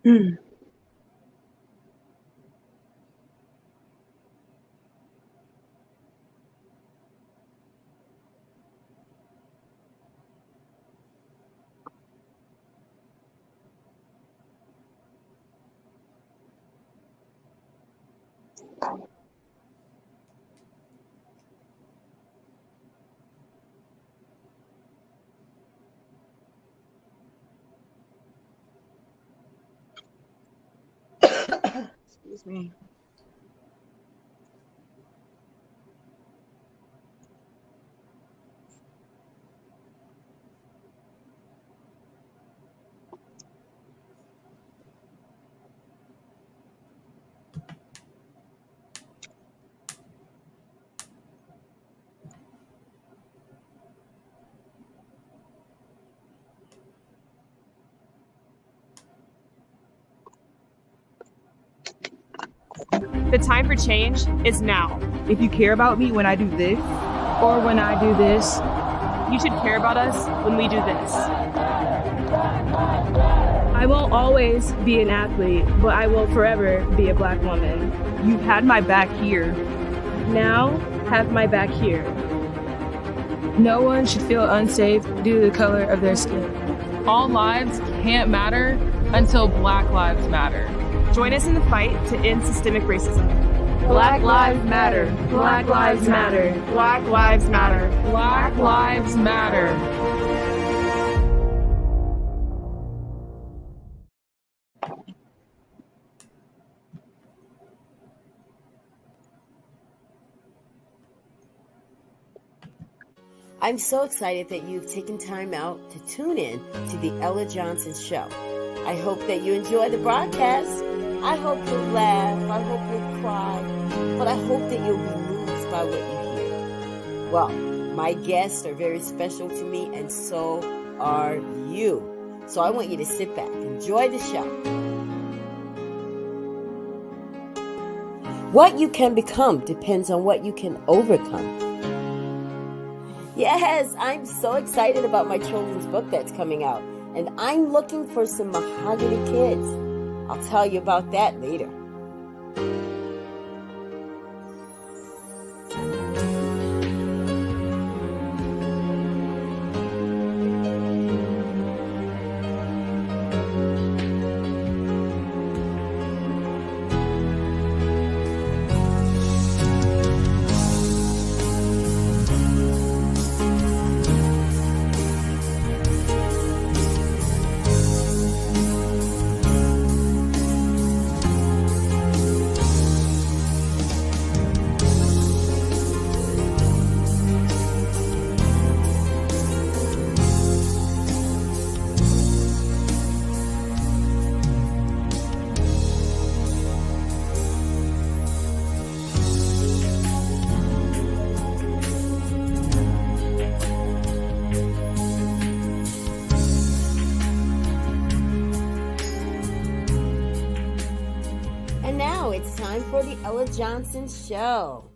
Hmm. Excuse me. The time for change is now. If you care about me when I do this, Or when I do this, You should care about us when we do this. I won't always be an athlete, but I will forever be a Black woman. you've had my back here. Now, have my back here. No one should feel unsafe due to the color of their skin. All lives can't matter until Black lives matter. Join us in the fight to end systemic racism. Black lives matter. Black lives matter. Black lives matter. Black lives matter. I'm so excited that you've taken time out to tune in to the Ella Johnson Show. I hope that you enjoy the broadcast. I hope you'll laugh. I hope you'll cry. But I hope that you'll be moved by what you hear. Well, my guests are very special to me, and so are you. So I want you to sit back, enjoy the show. What you can become depends on what you can overcome. Yes, I'm so excited about my children's book that's coming out, and I'm looking for some mahogany kids. I'll tell you about that later. And now it's time for the Ella Johnson Show.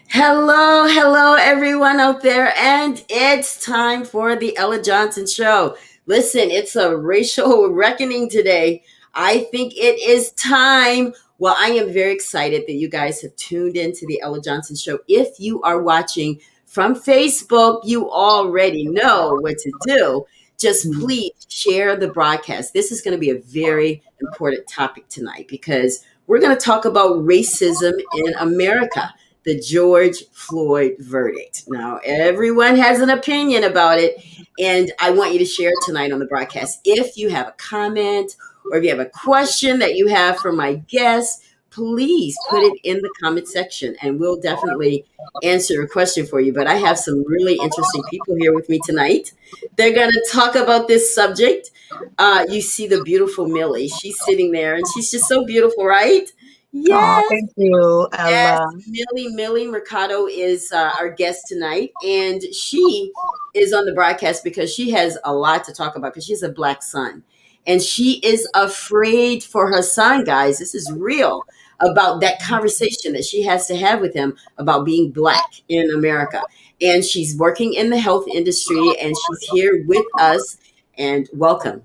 Hello, everyone out there, and it's time for the Ella Johnson Show. Listen, it's a racial reckoning today. I think it is time. Well, I am very excited that you guys have tuned into the Ella Johnson Show. If you are watching from Facebook, you already know what to do. Just please share the broadcast. This is going to be a very important topic tonight because we're going to talk about racism in America, the George Floyd verdict. Now, everyone has an opinion about it, and I want you to share it tonight on the broadcast. If you have a comment or if you have a question that you have for my guests, please put it in the comment section, and we'll definitely answer a question for you. But I have some really interesting people here with me tonight. They're going to talk about this subject. You see the beautiful Millie. She's sitting there, and she's just so beautiful, right? Oh, Yes. thank you, Yes, Ella. Millie Mercado is our guest tonight, and she is on the broadcast because she has a lot to talk about because she has a black son. And she is afraid for her son, guys. This is real, about that conversation that she has to have with him about being Black in America. And she's working in the health industry, and she's here with us. And welcome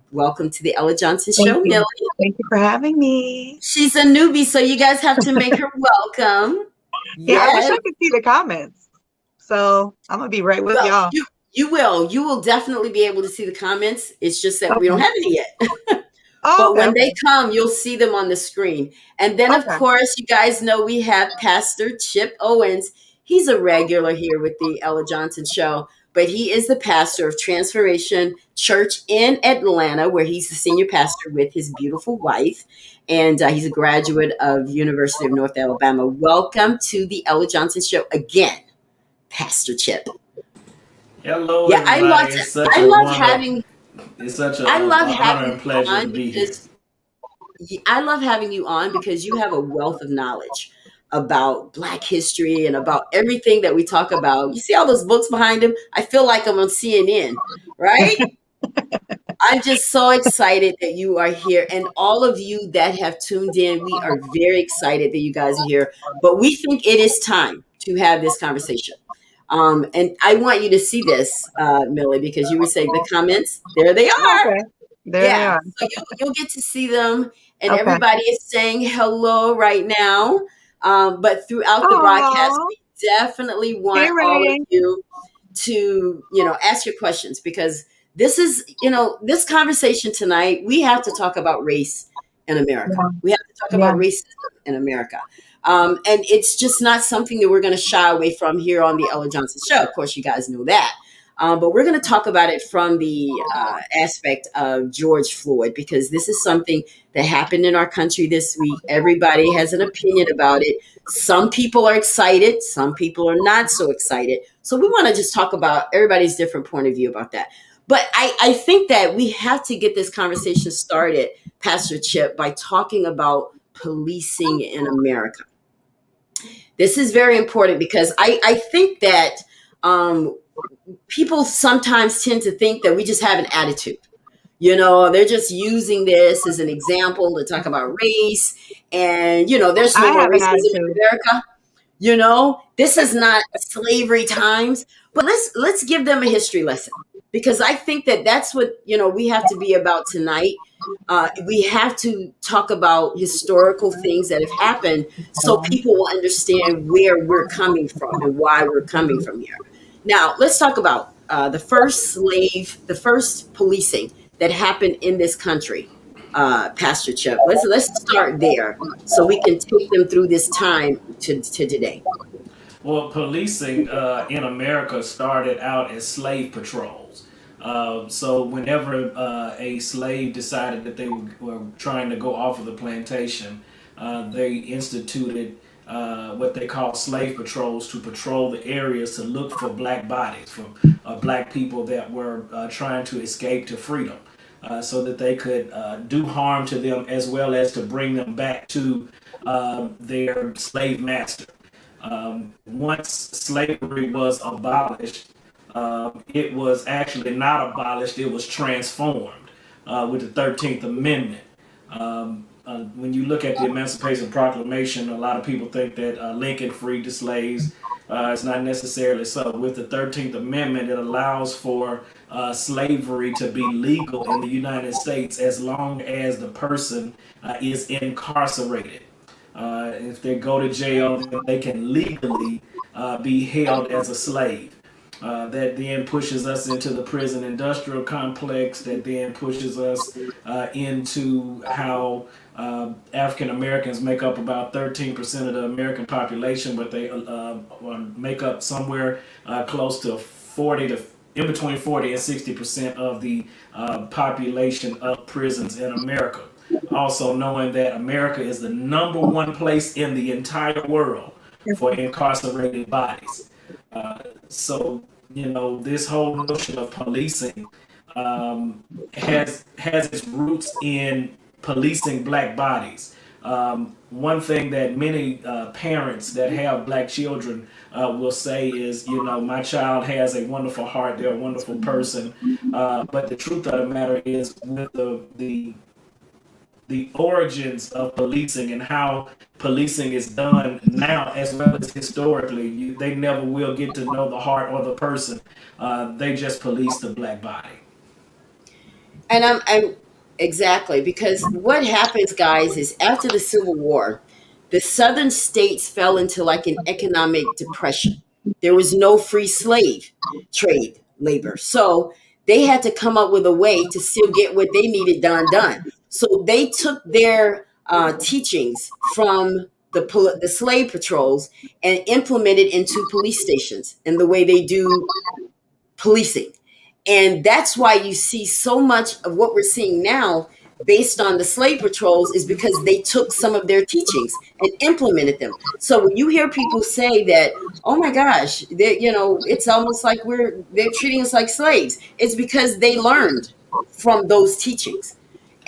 to the Ella Johnson Thank Show, you. Millie. Thank you for having me. She's a newbie, so you guys have to make her welcome. Yeah, I wish Yes. I could see the comments. So I'm gonna be right with Well, y'all. you will definitely be able to see the comments. It's just that we don't Okay. have any yet. Oh, But okay, when they okay. come, you'll see them on the screen. And then, of Okay. course, you guys know we have Pastor Chip Owens. He's a regular here with the Ella Johnson Show, but he is the pastor of Transformation Church in Atlanta, where he's the senior pastor with his beautiful wife. And he's a graduate of University of North Alabama. Welcome to the Ella Johnson Show again, Pastor Chip. Hello, Yeah, everybody. It's such I a love wonder. having It's such a I love honor having and you pleasure to on be here. because I love having you on because you have a wealth of knowledge about Black history and about everything that we talk about. You see all those books behind him? I feel like I'm on CNN, right? I'm just so excited that you are here. And all of you that have tuned in, we are very excited that you guys are here. But we think it is time to have this conversation. And I want you to see this, Millie, because you were saying the comments, there they are. Okay. There they Yeah, are. so you'll get to see them, and Okay. everybody is saying hello right now. But throughout the broadcast, Oh, we definitely hey want all of Ray. you to, ask your questions because this is, this conversation tonight, we have to talk about race in America. Yeah. We have to talk Yeah. about racism in America. And it's just not something that we're going to shy away from here on the Ella Johnson Show. Of course, you guys know that. But we're going to talk about it from the aspect of George Floyd, because this is something that happened in our country this week. Everybody has an opinion about it. Some people are excited. Some people are not so excited. So we want to just talk about everybody's different point of view about that. But I think that we have to get this conversation started, Pastor Chip, by talking about policing in America. This is very important because I think that people sometimes tend to think that we just have an attitude. They're just using this as an example to talk about race. And, there's I no more have an racism in attitude. America. This is not slavery times. But let's give them a history lesson, because I think that that's what, we have to be about tonight. We have to talk about historical things that have happened so people will understand where we're coming from and why we're coming from here. Now, let's talk about the first policing that happened in this country, Pastor Chuck. Let's start there so we can take them through this time to today. Well, policing in America started out as slave patrols. So whenever a slave decided that they were trying to go off of the plantation, they instituted what they call slave patrols to patrol the areas to look for Black bodies, for Black people that were trying to escape to freedom, so that they could do harm to them as well as to bring them back to their slave master. Once slavery was abolished, it was actually not abolished, it was transformed with the 13th Amendment. When you look at the Emancipation Proclamation, a lot of people think that Lincoln freed the slaves. It's not necessarily so. With the 13th Amendment, it allows for slavery to be legal in the United States as long as the person is incarcerated. If they go to jail, then they can legally be held as a slave. That then pushes us into the prison industrial complex, that then pushes us into how African Americans make up about 13% of the American population, but they make up somewhere close to 40 to in between 40 and 60% of the population of prisons in America. Also knowing that America is the number one place in the entire world for incarcerated bodies. So, this whole notion of policing has its roots in policing Black bodies. one thing that many parents that have black children will say is, my child has a wonderful heart, they're a wonderful person. But the truth of the matter is, with the origins of policing and how policing is done now as well as historically, they never will get to know the heart or the person. They just police the black body. And I'm exactly, because what happens, guys, is after the Civil War, the southern states fell into like an economic depression. There was no free slave trade labor. So they had to come up with a way to still get what they needed done. So they took their teachings from the slave patrols and implemented into police stations and the way they do policing. And that's why you see so much of what we're seeing now based on the slave patrols is because they took some of their teachings and implemented them. So when you hear people say that, oh my gosh, it's almost like they're treating us like slaves, it's because they learned from those teachings.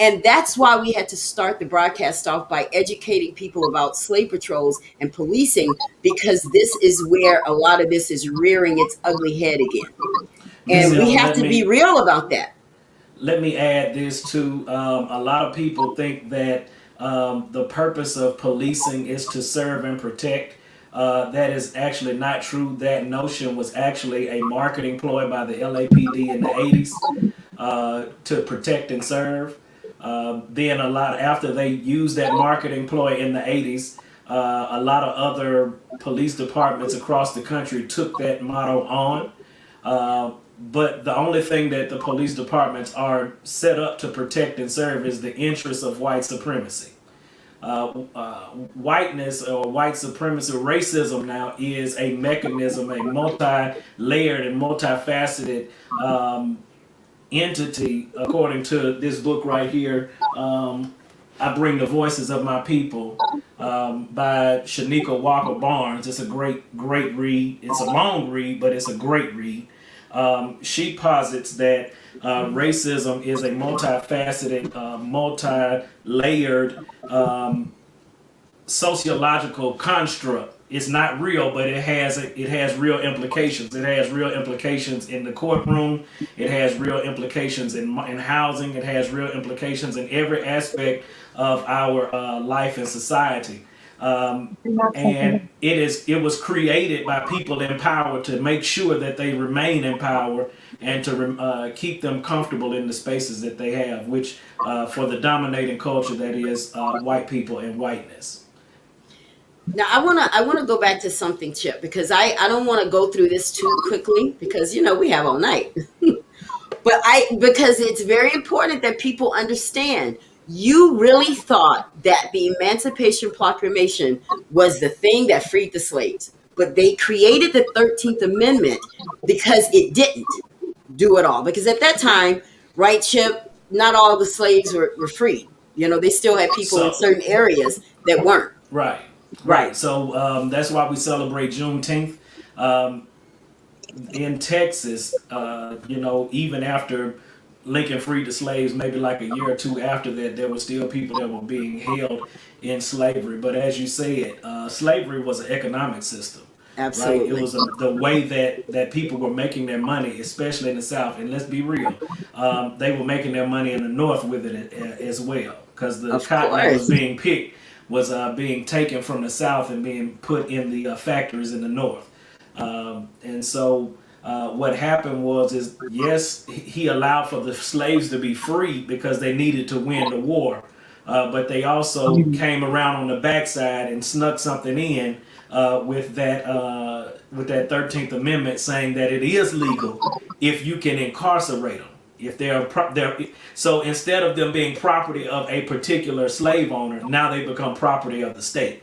And that's why we had to start the broadcast off by educating people about slave patrols and policing, because this is where a lot of this is rearing its ugly head again. And we have to be real about that. Let me add this too. A lot of people think that the purpose of policing is to serve and protect. That is actually not true. That notion was actually a marketing ploy by the LAPD in the 80s to protect and serve. Then after they used that marketing ploy in the 80s, a lot of other police departments across the country took that motto on. But the only thing that the police departments are set up to protect and serve is the interests of white supremacy. Whiteness or white supremacy, racism now is a mechanism, a multi-layered and multifaceted entity, according to this book right here, I Bring the Voices of My People, by Shanika Walker Barnes. It's a great read. It's a long read, but it's a great read. She posits that racism is a multifaceted, multi-layered sociological construct. It's not real, but it has real implications. It has real implications in the courtroom. It has real implications in housing. It has real implications in every aspect of our life and society. And it was created by people in power to make sure that they remain in power and to keep them comfortable in the spaces that they have, which for the dominating culture that is white people and whiteness. Now I wanna go back to something, Chip, because I don't want to go through this too quickly because we have all night. But because it's very important that people understand. You really thought that the Emancipation Proclamation was the thing that freed the slaves, but they created the 13th Amendment because it didn't do it all. Because at that time, right, Chip, not all the slaves were freed. They still had people in certain areas that weren't. Right. So that's why we celebrate Juneteenth. In Texas, even after Lincoln freed the slaves, maybe like a year or two after that, there were still people that were being held in slavery. But as you said, slavery was an economic system. Absolutely. Right? It was the way that people were making their money, especially in the South. And let's be real, they were making their money in the North with it as well, because the cotton that was being picked was being taken from the South and being put in the factories in the North. And so what happened was yes, he allowed for the slaves to be free because they needed to win the war. But they also came around on the backside and snuck something in with that 13th Amendment, saying that it is legal if you can incarcerate them. If so instead of them being property of a particular slave owner, now they become property of the state.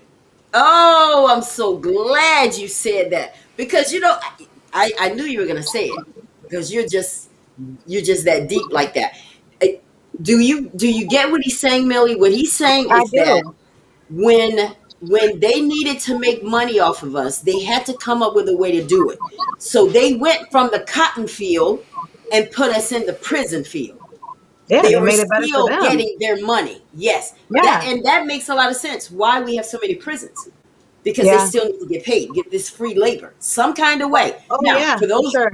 Oh, I'm so glad you said that, because I knew you were going to say it, because you're just that deep like that. Do you get what he's saying, Millie? What he's saying is that when they needed to make money off of us, they had to come up with a way to do it. So they went from the cotton field and put us in the prison field. Yeah, They they are made it better for still them. getting their money. Yes. Yeah. That makes a lot of sense. Why we have so many prisons. Because they Yeah. still need to get paid, get this free labor some kind of way. Oh Now, yeah, for for those sure.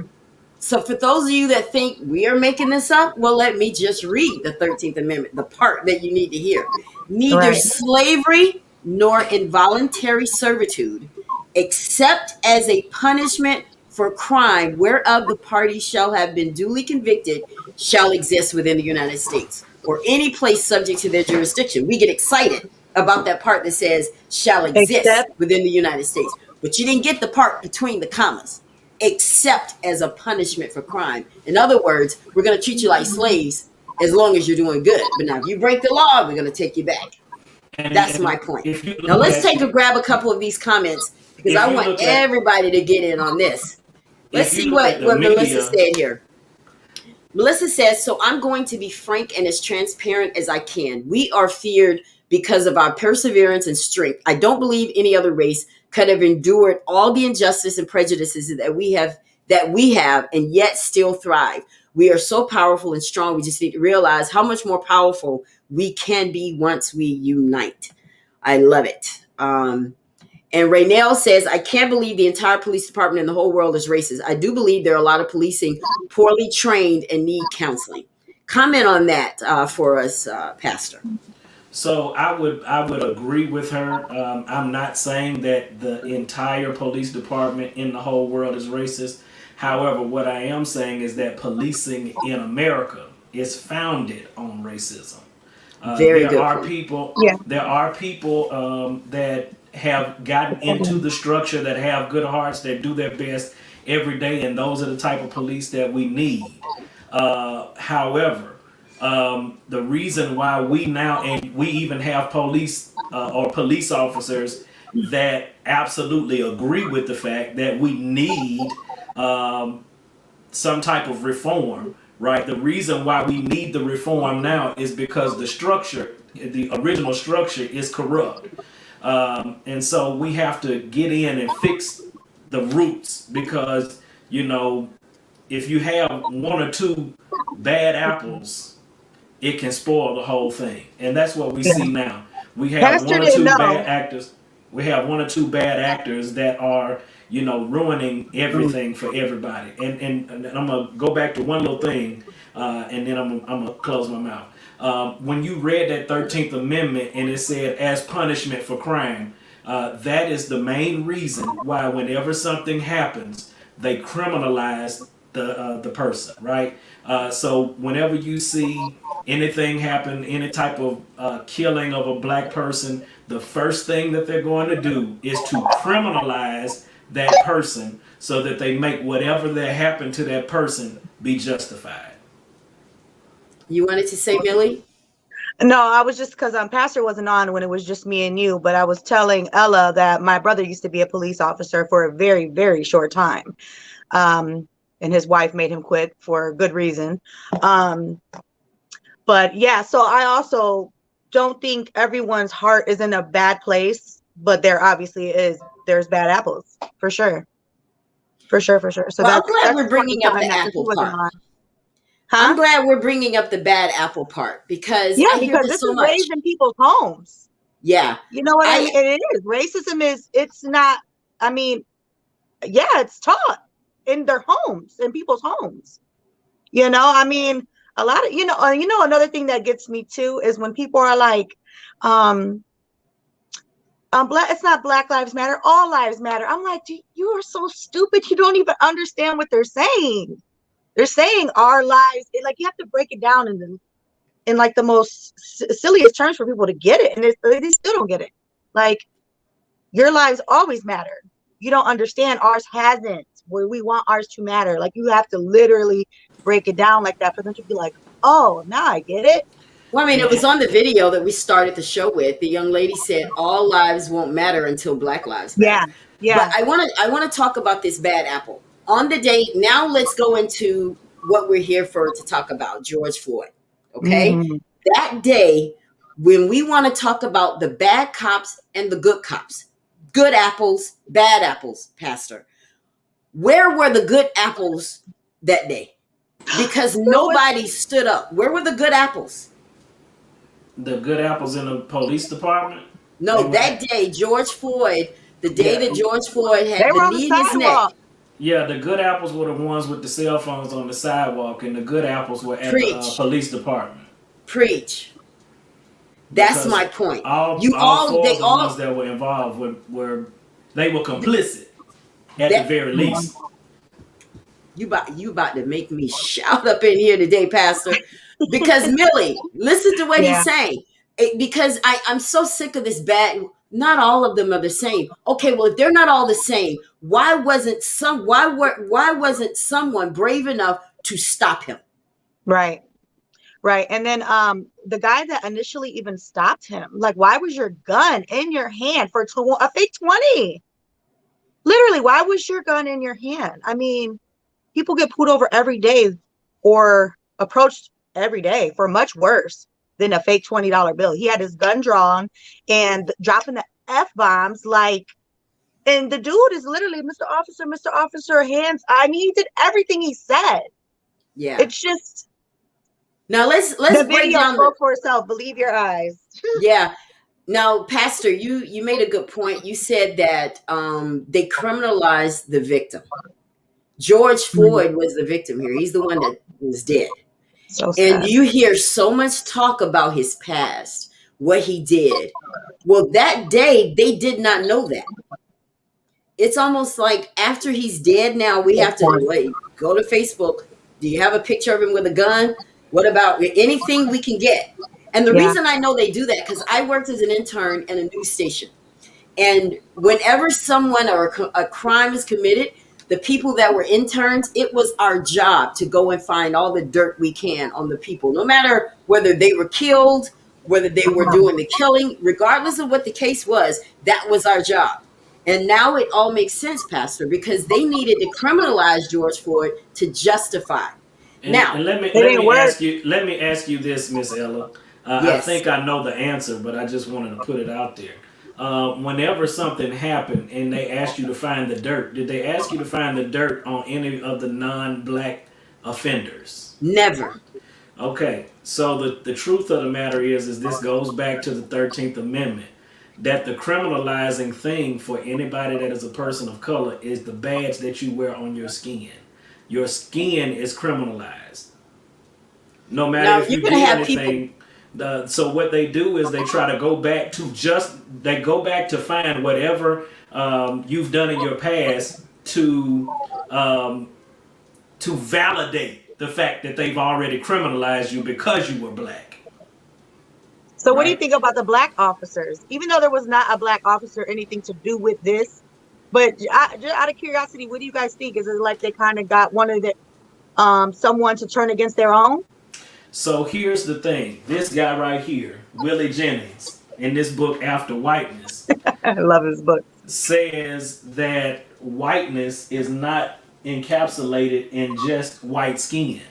so for those of you that think we are making this up, well, let me just read the 13th Amendment, the part that you need to hear. Neither Right. slavery nor involuntary servitude, except as a punishment for crime whereof the party shall have been duly convicted, shall exist within the United States or any place subject to their jurisdiction. We get excited about that part that says shall exist Except within the United States, but you didn't get the part between the commas, except as a punishment for crime. In other words, we're going to treat you like slaves as long as you're doing good. But now, if you break the law, we're going to take you back. That's my And point. if you Now, look let's at grab a couple of these comments because if I you want look at everybody to get in on this. Let's if you see look at the what Melissa media, said here. Melissa says, so I'm going to be frank and as transparent as I can. We are feared because of our perseverance and strength. I don't believe any other race could have endured all the injustice and prejudices that we have and yet still thrive. We are so powerful and strong. We just need to realize how much more powerful we can be once we unite. I love it. And Raynell says, I can't believe the entire police department in the whole world is racist. I do believe there are a lot of policing poorly trained and need counseling. Comment on that for us, Pastor. so I would agree with her. I'm not saying that the entire police department in the whole world is racist. However, what I am saying is that policing in America is founded on racism. Very There good are point. people. yeah. There are people that have gotten into the structure, that have good hearts, that do their best every day, and those are the type of police that we need. However, the reason why we now and we even have police or police officers that absolutely agree with the fact that we need some type of reform, right? The reason why we need the reform now is because the structure, the original structure, is corrupt. And so we have to get in and fix the roots because, you know, if you have one or two bad apples, it can spoil the whole thing. And that's what we Yeah. see now. We have Pastor one or didn't two bad know. actors. We have one or two bad actors that are, you know, ruining everything for everybody. And I'm going to go back to one little thing, and then I'm going to close my mouth. When you read that 13th Amendment and it said as punishment for crime, that is the main reason why whenever something happens, they criminalize the person, right? So whenever you see anything happen, any type of killing of a black person, the first thing that they're going to do is to criminalize that person so that they make whatever that happened to that person be justified. You wanted to say, Millie? No, I was just because Pastor wasn't on when it was just me and you, but I was telling Ella that my brother used to be a police officer for a very, very short time. And his wife made him quit for a good reason. But yeah, so I also don't think everyone's heart is in a bad place, but there obviously there's bad apples for sure. For sure, for sure. So Well, I'm glad that's we're just what I'm bringing up telling the that because he apple wasn't part. on. I'm Huh? glad we're bringing up the bad apple part because Yeah, I hear because this this so is much. raised in people's homes. Yeah. You know what I I mean? And it is. Racism is, it's not, I mean, yeah, it's taught in their homes, in people's homes. You know, I mean, a lot of, another thing that gets me too is when people are like, it's not Black Lives Matter, all lives matter. I'm like, you are so stupid. You don't even understand what they're saying. They're saying our lives, like you have to break it down in like the most silliest terms for people to get it. And they still don't get it. Like, your lives always matter. You don't understand. Ours hasn't. Where we want ours to matter. Like, you have to literally break it down like that for them to be like, oh, now I get it. Well, I mean, it was And, on the video that we started the show with. The young lady said, "All lives won't matter until Black lives Yeah, matter." But yeah. I want to talk about this bad apple on the date. Now, let's go into what we're here for to talk about, George Floyd. Okay, Mm-hmm. that day when we want to talk about the bad cops and the good cops, good apples, bad apples, Pastor. Where were the good apples that day? because nobody stood up. Where were the good apples? The good apples in the police department. They No, were, that day, George Floyd, the day yeah, that George Floyd They had were the on the knee in his neck. sidewalk. yeah. The good apples were the ones with the cell phones on the sidewalk, and the good apples were at the Preach, police department. preach. That's Because my point. all four They of the all, ones that were involved were they were complicit at the that very least. you about to make me shout up in here today, Pastor, because Millie, listen to what Yeah. he's saying. Because I'm so sick of this bad. Not all of them are the same. Okay, well, if they're not all the same, why wasn't someone brave enough to stop him? Right. Right. And then the guy that initially even stopped him, like, why was your gun in your hand for a fake 20? Literally, why was your gun in your hand? I mean, people get pulled over every day or approached every day for much worse than a fake $20 bill. He had his gun drawn and dropping the F-bombs like, and the dude is literally, Mr. Officer, hands. I mean, he did everything he said. Yeah. It's just, Now let's the break video down spoke for itself. Believe your eyes. yeah. Now, Pastor, you made a good point. You said that they criminalized the victim. George Floyd was the victim here. He's the one that was dead. So And sad. you hear so much talk about his past, what he did. Well, that day, they did not know that. It's almost like after he's dead now, we have to go to Facebook. Do you have a picture of him with a gun? What about anything we can get? And the Yeah. reason I know they do that, because I worked as an intern in a news station. And whenever someone or a crime is committed, the people that were interns, it was our job to go and find all the dirt we can on the people, no matter whether they were killed, whether they were doing the killing, regardless of what the case was, that was our job. And now it all makes sense, Pastor, because they needed to criminalize George Floyd to justify. And, Now, and let It ain't me work. ask you this, Miss Ella. I yes, think I know the answer, but I just wanted to put it out there. Whenever something happened and they asked you to find the dirt, did they ask you to find the dirt on any of the non-black offenders? never. Okay, so the truth of the matter is this goes back to the 13th Amendment, that the criminalizing thing for anybody that is a person of color is the badge that you wear on your skin. Your skin is criminalized. No matter Now, if you're you going to did have people, anything. So what they do is they try to go back to find whatever you've done in your past to validate the fact that they've already criminalized you because you were black. So what do you Right? think about the black officers? Even though there was not a black officer anything to do with this, but just out of curiosity, what do you guys think? Is it like they kind of got one of the someone to turn against their own? So here's the thing. This guy right here, Willie Jennings, in this book After Whiteness, I love his book. says that whiteness is not encapsulated in just white skin.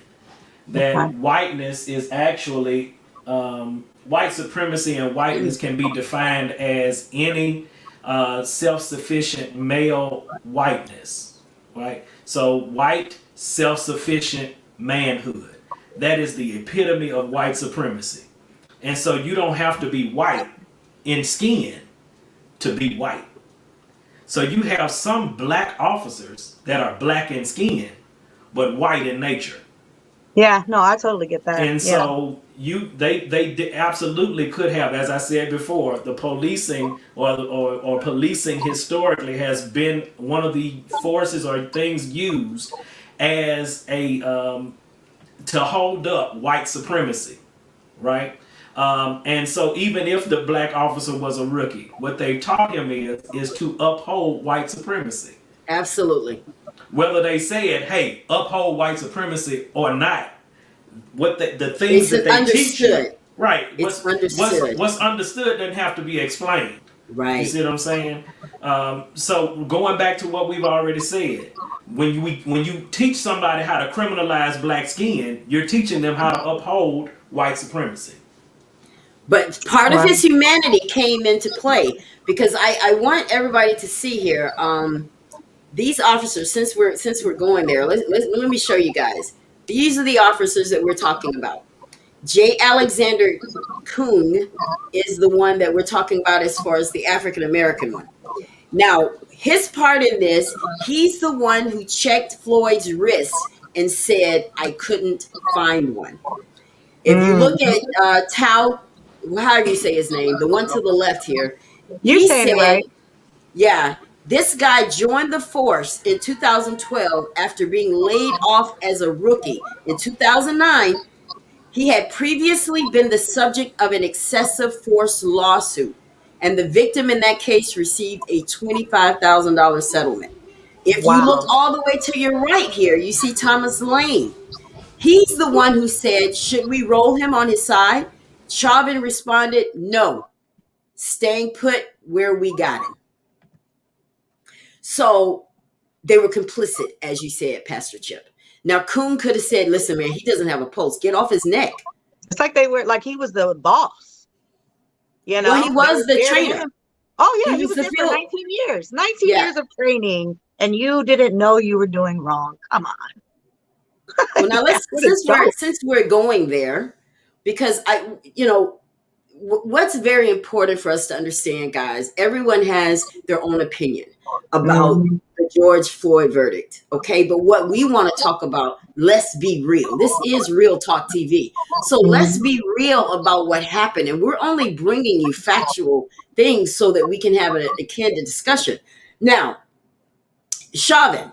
That Okay. whiteness is actually white supremacy, and whiteness can be defined as any self-sufficient male whiteness, right? So white self-sufficient manhood. That is the epitome of white supremacy. And so you don't have to be white in skin to be white. So you have some black officers that are black in skin, but white in nature. Yeah, no, I totally get that. And Yeah. so they absolutely could have, as I said before, the policing or policing historically has been one of the forces or things used as a to hold up white supremacy, right? And so even if the black officer was a rookie, what they taught him is to uphold white supremacy. Absolutely. Whether they said, hey, uphold white supremacy or not, what the It's things that they teach you, understood. right? It's understood. What's understood doesn't have to be explained. You Right. see what I'm saying? So going back to what we've already said, when you teach somebody how to criminalize black skin, you're teaching them how to uphold white supremacy. But part of Wow. his humanity came into play, because I want everybody to see here. These officers, since we're going there, let me show you guys. These are the officers that we're talking about. J. Alexander Kuhn is the one that we're talking about as far as the African American one. Now, his part in this, he's the one who checked Floyd's wrist and said, I couldn't find one. If you look at Tao, however you say his name, the one to the left here, You're he saying said, it right. yeah, this guy joined the force in 2012 after being laid off as a rookie. In 2009, he had previously been the subject of an excessive force lawsuit, and the victim in that case received a $25,000 settlement. If you look Wow. all the way to your right here, you see Thomas Lane. He's the one who said, should we roll him on his side? Chauvin responded, no, staying put where we got him. So they were complicit, as you said, Pastor Chip. Now, Kuhn could have said, listen, man, he doesn't have a pulse. Get off his neck. It's like they were like he was the boss. You know, Well, he was the They were trainer. him. Oh yeah, He he was was the there for field. 19 years. 19 Yeah. years of training, and you didn't know you were doing wrong. Come on. Well, now Yeah, what a joke. since we're going there, because what's very important for us to understand, guys, everyone has their own opinion about the George Floyd verdict. Okay. But what we want to talk about, let's be real. This is Real Talk TV. So let's be real about what happened. And we're only bringing you factual things so that we can have a candid discussion. Now, Chauvin,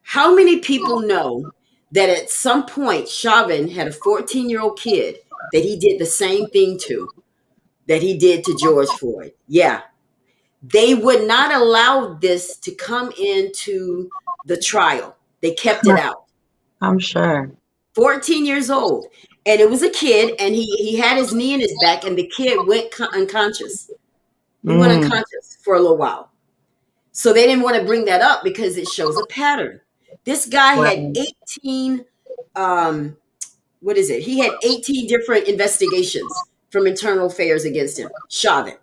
how many people know that at some point Chauvin had a 14-year-old kid that he did the same thing to that he did to George Floyd? Yeah. They would not allow this to come into the trial. They kept it out. I'm sure. 14 years old. And it was a kid, and he had his knee in his back, and the kid went unconscious. He went unconscious for a little while. So they didn't want to bring that up because it shows a pattern. This guy had 18, He had 18 different investigations from internal affairs against him, Chauvin.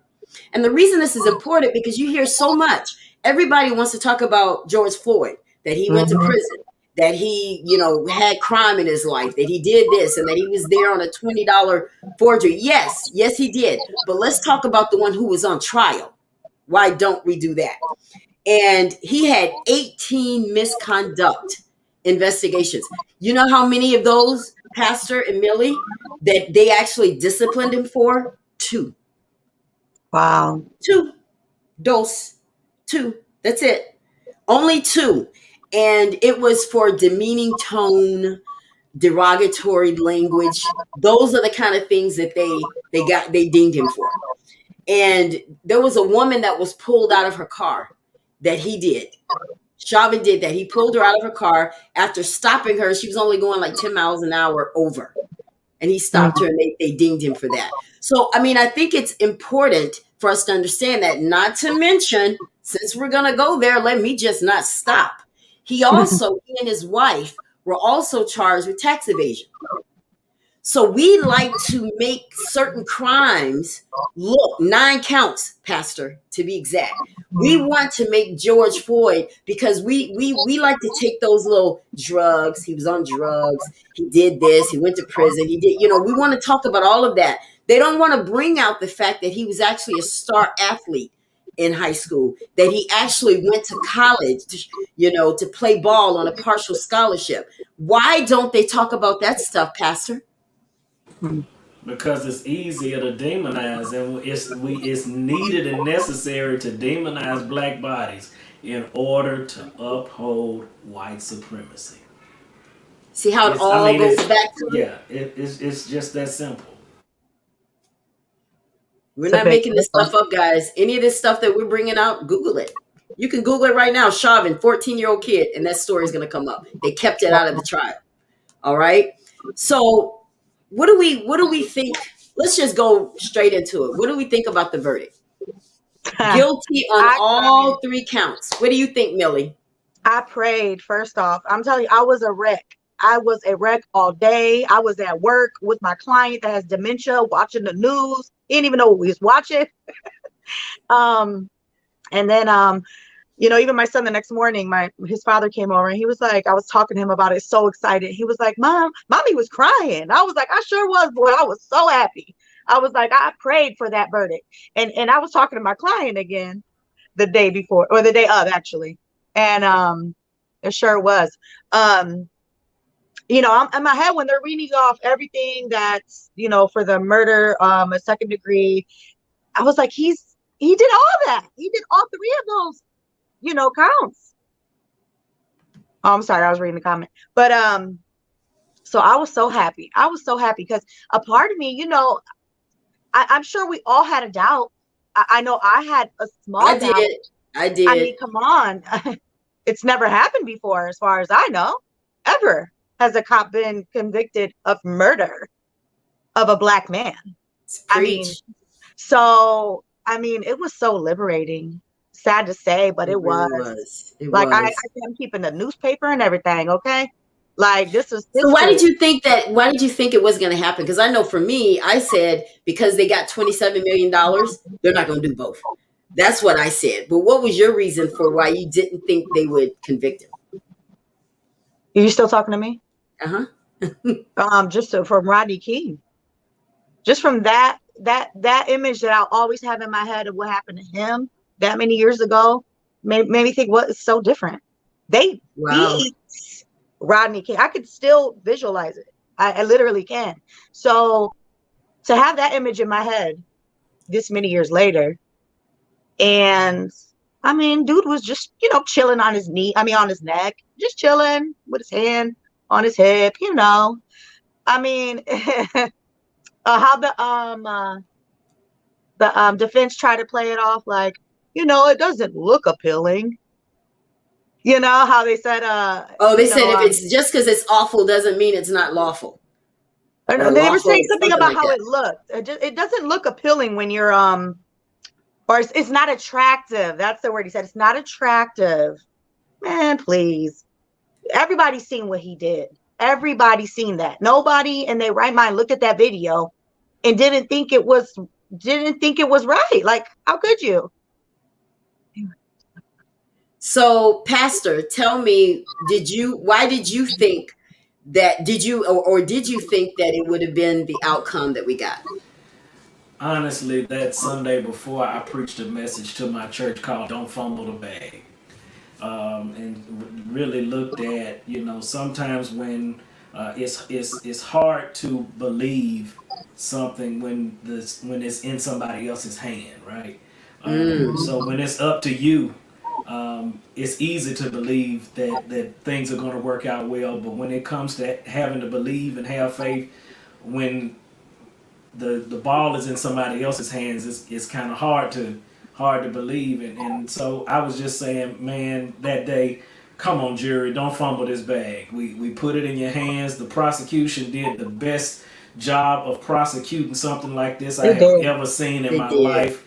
And the reason this is important, because you hear so much. Everybody wants to talk about George Floyd, that he went to prison, that he, had crime in his life, that he did this, and that he was there on a $20 forgery. Yes, he did. But let's talk about the one who was on trial. Why don't we do that? And he had 18 misconduct investigations. You know how many of those, Pastor and Millie, that they actually disciplined him for? 2. Wow. 2. Two. That's it. Only 2. And it was for demeaning tone, derogatory language. Those are the kind of things that they dinged him for. And there was a woman that was pulled out of her car that he did. Chauvin did that. He pulled her out of her car after stopping her. She was only going like 10 miles an hour over. And he stopped her, and they dinged him for that. So, I think it's important for us to understand that, not to mention, since we're going to go there, let me just not stop. He and his wife were also charged with tax evasion. So we like to make certain crimes look 9 counts, Pastor, to be exact. We want to make George Floyd, because we like to take those little drugs. He was on drugs. He did this. He went to prison. He did, we want to talk about all of that. They don't want to bring out the fact that he was actually a star athlete in high school, that he actually went to college, to play ball on a partial scholarship. Why don't they talk about that stuff, Pastor? Because it's easier to demonize, and it's needed and necessary to demonize black bodies in order to uphold white supremacy. See how it all goes back to it? Yeah, it's just that simple. We're not making this stuff up, guys. Any of this stuff that we're bringing out, Google it. You can Google it right now. Chauvin, 14-year-old kid, and that story is going to come up. They kept it out of the trial. All right. So what do we think? Let's just go straight into it. What do we think about the verdict? Guilty on all 3 counts. What do you think, Millie? I prayed, first off. I'm telling you, I was a wreck. I was a wreck all day. I was at work with my client that has dementia, watching the news. He didn't even know what we was watching. And then you know, even my son the next morning, his father came over and he was like, I was talking to him about it, so excited. He was like, Mommy was crying. I was like, I sure was, boy. I was so happy. I was like, I prayed for that verdict. And I was talking to my client again the day before, or the day of actually. And it sure was. You know, I'm in my head when they're reading off everything that's, you know, for the murder, a second degree. I was like, he did all that. He did all three of those, you know, counts. Oh, I'm sorry, I was reading the comment. But so I was so happy. I was so happy because a part of me, you know, I'm sure we all had a doubt. I know I had a small doubt. I did. I mean, come on. It's never happened before, as far as I know. Ever has a cop been convicted of murder of a Black man. I mean, so, I mean, it was so liberating. Sad to say, but it was. Like, I'm keeping the newspaper and everything, okay? Like, this is history. So why did you think it was going to happen? Because I know for me, I said because they got $27 million, they're not going to do both. That's what I said. But what was your reason for why you didn't think they would convict him? Are you still talking to me? Uh-huh. From Rodney King. Just from that image that I'll always have in my head of what happened to him that many years ago made me think, what is so different? They beat Rodney King. I could still visualize it. I literally can. So to have that image in my head this many years later, and I mean, dude was just, you know, chilling on his on his neck, just chilling with his hand on his hip, you know. I mean, how the defense tried to play it off like, you know, it doesn't look appealing. You know how they said they said if it's just because it's awful doesn't mean it's not lawful. They were saying something about how it looked. It doesn't look appealing when you're or it's not attractive. That's the word he said. It's not attractive. Man, please. Everybody's seen what he did. Everybody's seen that. Nobody in their right mind looked at that video and didn't think it was right. Like, how could you? So, Pastor, tell me, why did you think that, did you think that it would have been the outcome that we got? Honestly, that Sunday before, I preached a message to my church called Don't Fumble the Bag. And really looked at, you know, sometimes when it's hard to believe something when it's in somebody else's hand, right? So when it's up to you, it's easy to believe that things are going to work out well, but when it comes to having to believe and have faith, when the ball is in somebody else's hands, it's kind of hard to believe. And so I was just saying, man, that day, come on, jury, don't fumble this bag. We put it in your hands. The prosecution did the best job of prosecuting something like this I have ever seen in my life.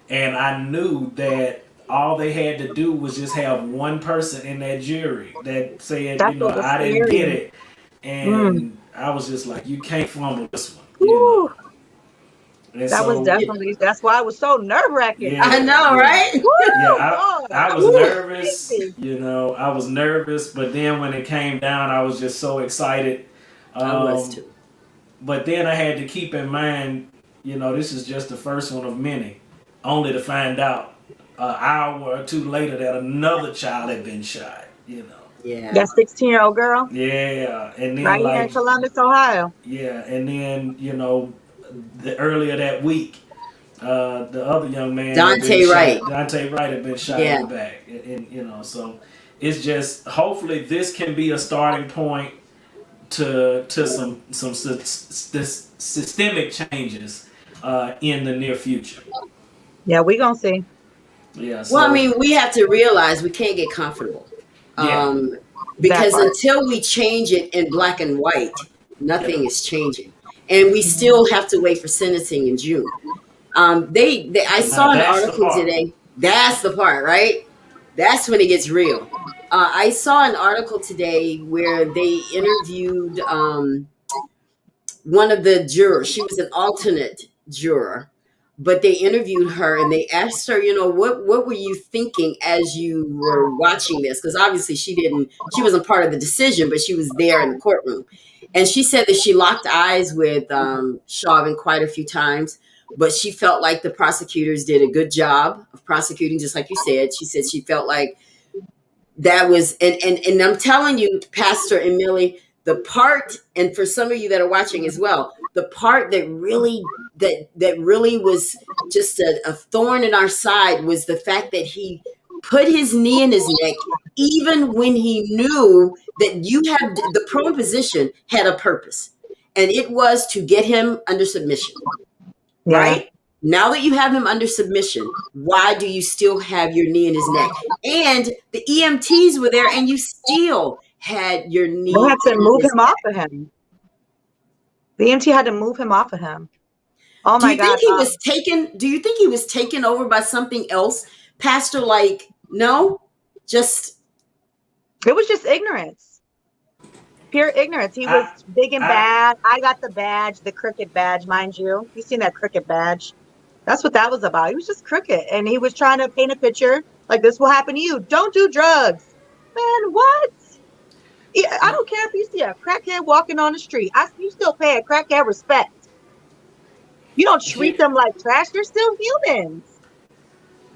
And I knew that all they had to do was just have one person in that jury that said, you know, I didn't get it. And I was just like, you can't fumble this one. You know? That's why it was so nerve-wracking. Yeah, I know, right? I was nervous, you know, I was nervous, but then when it came down, I was just so excited. I was too. But then I had to keep in mind, you know, this is just the first one of many, only to find out an hour or two later that another child had been shot, you know. Yeah. That 16-year-old girl? Yeah. And then right here in Columbus, Ohio. Yeah, and then, you know, earlier that week, the other young man, Dante Wright had been shot in the back, and you know, so it's just, hopefully this can be a starting point to some systemic changes in the near future. Yeah, we're gonna see. Yeah. Well, I mean, we have to realize we can't get comfortable, because until we change it in black and white, nothing is changing. And we still have to wait for sentencing in June. I saw an article today. That's the part, right? That's when it gets real. I saw an article today where they interviewed one of the jurors. She was an alternate juror. but they interviewed her and they asked her, what were you thinking as you were watching this? Because obviously she wasn't part of the decision, but she was there in the courtroom. And she said that she locked eyes with Chauvin quite a few times, but she felt like the prosecutors did a good job of prosecuting, just like you said. She said she felt like that was, and I'm telling you, Pastor and Millie, the part, and for some of you that are watching as well, the part that really was just a thorn in our side was the fact that he put his knee in his neck, even when he knew that the prone position had a purpose, and it was to get him under submission, Yeah. right? Now that you have him under submission, why do you still have your knee in his neck? And the EMTs were there, and you still had your knee. They had to move his him off of him. The EMT had to move him off of him. Oh Do my you God. think he was taken? Do you think he was taken over by something else, Pastor? Like, no, just It was just ignorance. Pure ignorance. He was big and bad. I got the badge, the cricket badge, mind you. You seen that cricket badge? That's what that was about. He was just crooked, and he was trying to paint a picture like this will happen to you. Don't do drugs, man. What? Yeah, I don't care if you see a crackhead walking on the street. You still pay a crackhead respect. You don't treat them like trash. They're still humans.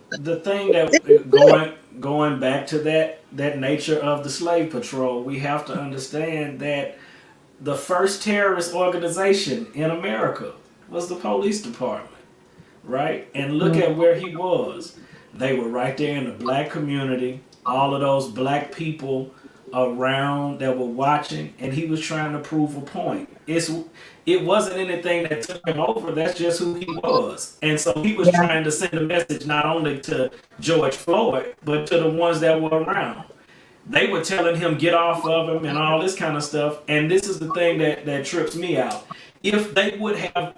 The thing that going back to that nature of the slave patrol, we have to understand that the first terrorist organization in America was the police department, right? And look at where he was. They were right there in the black community, all of those black people around that were watching, and he was trying to prove a point. It wasn't anything that took him over. That's just who he was. And so he was trying to send a message not only to George Floyd, but to the ones that were around. They were telling him get off of him and all this kind of stuff. And this is the thing that trips me out. If they would have,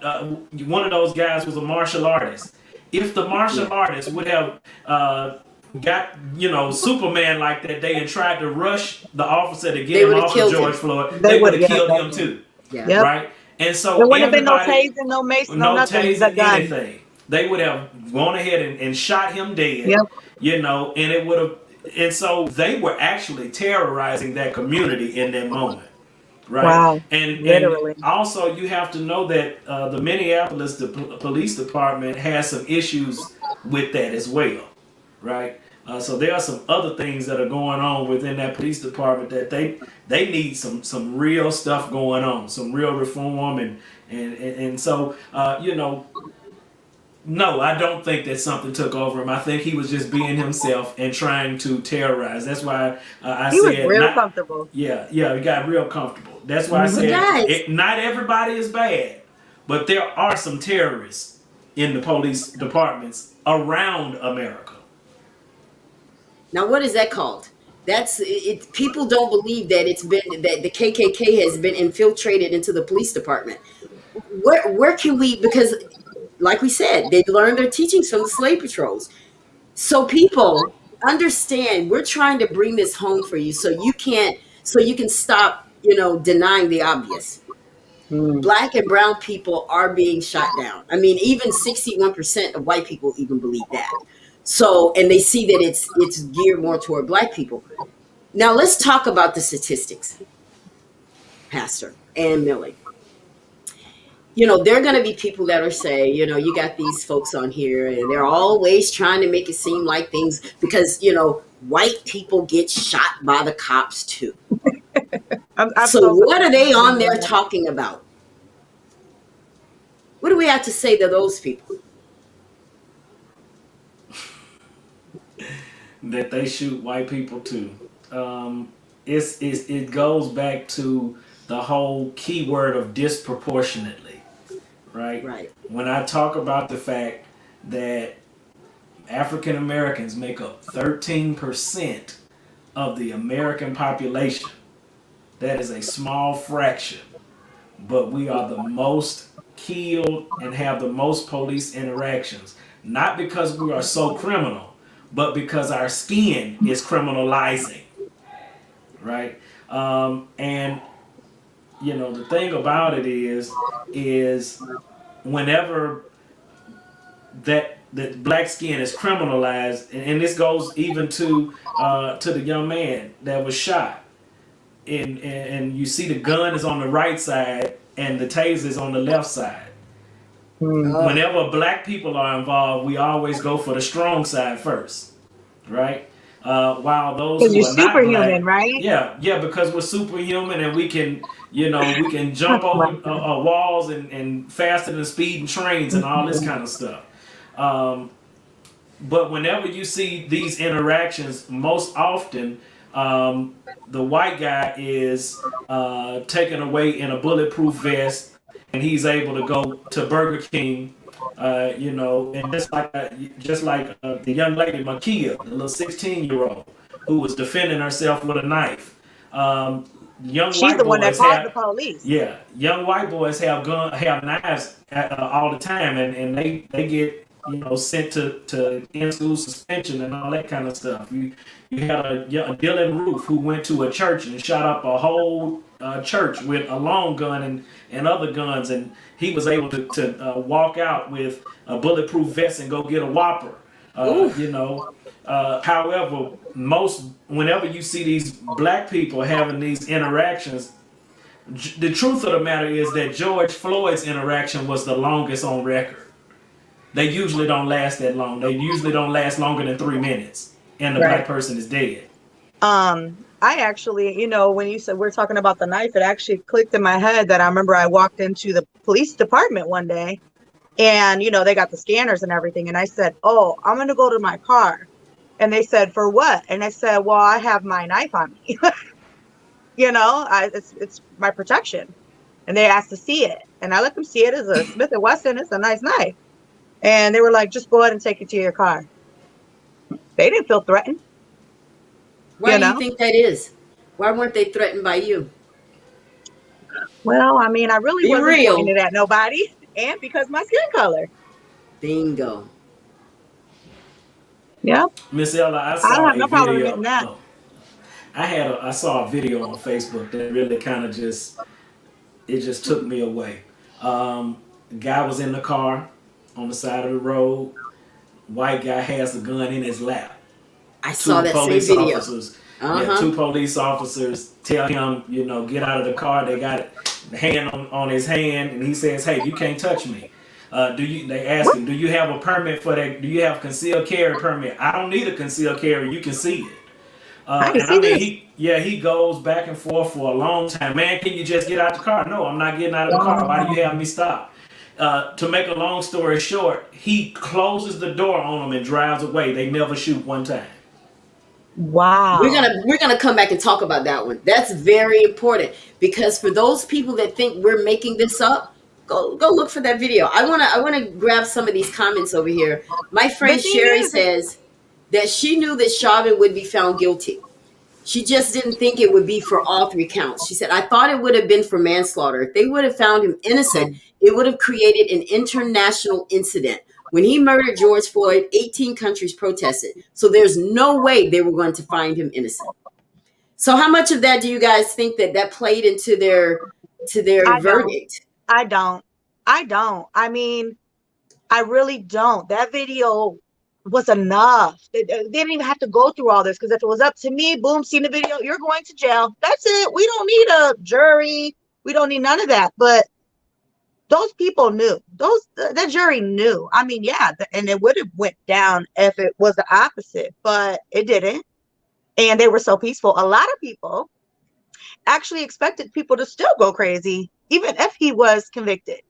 one of those guys was a martial artist. If the martial artist would have got, Superman like that day and tried to rush the officer to get him off of George Floyd, they would have killed him too. Yeah. Right? And so there wouldn't have been no tasing, no mason, no nothing. Anything. They would have gone ahead and shot him dead. And it would have. And so they were actually terrorizing that community in that moment, right? Wow. And also you have to know that the Minneapolis police department has some issues with that as well, right? So there are some other things that are going on within that police department that they need some real stuff going on, some real reform, and so no, I don't think that something took over him. I think he was just being himself and trying to terrorize. That's why I he said was real comfortable. Yeah, he got real comfortable. That's why I said not everybody is bad, but there are some terrorists in the police departments around America. Now, what is that called? That's it. People don't believe that that the KKK has been infiltrated into the police department. Where can we? Because, like we said, they learned their teachings from the slave patrols. So people understand. We're trying to bring this home for you, so you can stop, denying the obvious. Black and brown people are being shot down. I mean, even 61% of white people even believe that. So, and they see that it's geared more toward black people. Now, let's talk about the statistics, Pastor and Millie. There are going to be people that are saying, you got these folks on here and they're always trying to make it seem like things because, white people get shot by the cops too. So what are they on there talking about? What do we have to say to those people? That they shoot white people too. It goes back to the whole keyword of disproportionately, right? Right. When I talk about the fact that African Americans make up 13% of the American population, that is a small fraction, but we are the most killed and have the most police interactions, not because we are so criminal, but because our skin is criminalizing, right? And the thing about it is whenever that black skin is criminalized, and this goes even to the young man that was shot, and you see the gun is on the right side and the taser is on the left side. Oh, Whenever black people are involved, we always go for the strong side first, right? While those Because who you're are not superhuman, black, right? yeah, because we're superhuman and we can, we can jump over walls and faster than speeding trains and all this kind of stuff. Um, but whenever you see these interactions, most often the white guy is taken away in a bulletproof vest, and he's able to go to Burger King, and just like the young lady Makia, the little 16-year-old who was defending herself with a knife. Young She's white the one that boys called the have police. yeah, young white boys have knives all the time, and they get sent to in school suspension and all that kind of stuff. You had a Dylan Roof who went to a church and shot up a whole church with a long gun and other guns, and he was able to walk out with a bulletproof vest and go get a Whopper. However, whenever you see these black people having these interactions, the truth of the matter is that George Floyd's interaction was the longest on record. They usually don't last that long. They usually don't last longer than 3 minutes, and the Right. black person is dead. I actually, when you said we're talking about the knife, it actually clicked in my head that I remember I walked into the police department one day, and they got the scanners and everything, and I said, "Oh, I'm gonna go to my car," and they said, "For what?" And I said, "Well, I have my knife on me." It's my protection. And they asked to see it, and I let them see it. As a Smith & Wesson. It's a nice knife. And they were like, "Just go ahead and take it to your car." They didn't feel threatened. why do you think that is? Why weren't they threatened by you? Well, I mean, I really Be wasn't real. pointing at nobody, and because my skin color. Bingo. Yeah, Miss Ella, I I don't saw have a no problem video. admitting that. I saw a video on Facebook that really kind of just took me away. The guy was in the car on the side of the road. White guy has the gun in his lap. I saw that same video. Officers, Uh-huh. two police officers tell him, get out of the car. They got a hand on his hand, and he says, "Hey, you can't touch me." They ask him, "Do you have a permit for that? Do you have a concealed carry permit?" "I don't need a concealed carry. You can see it." I can see this. He goes back and forth for a long time. "Man, can you just get out the car?" "No, I'm not getting out of the car. Why do you have me stop?" To make a long story short, he closes the door on them and drives away. They never shoot one time. Wow. We're gonna come back and talk about that one. That's very important, because for those people that think we're making this up, go look for that video. I wanna grab some of these comments over here. My friend The thing Sherry is- says that she knew that Chauvin would be found guilty. She just didn't think it would be for all 3 counts. She said, "I thought it would have been for manslaughter. If they would have found him innocent, it would have created an international incident. When he murdered George Floyd, 18 countries protested. So there's no way they were going to find him innocent." So how much of that do you guys think that played into their I don't. verdict? I don't. I mean, I really don't. That video was enough. They didn't even have to go through all this, because if it was up to me, boom, seen the video, you're going to jail. That's it. We don't need a jury. We don't need none of that. But those people knew. That jury knew. I mean, yeah, and it would have went down if it was the opposite, but it didn't. And they were so peaceful. A lot of people actually expected people to still go crazy, even if he was convicted,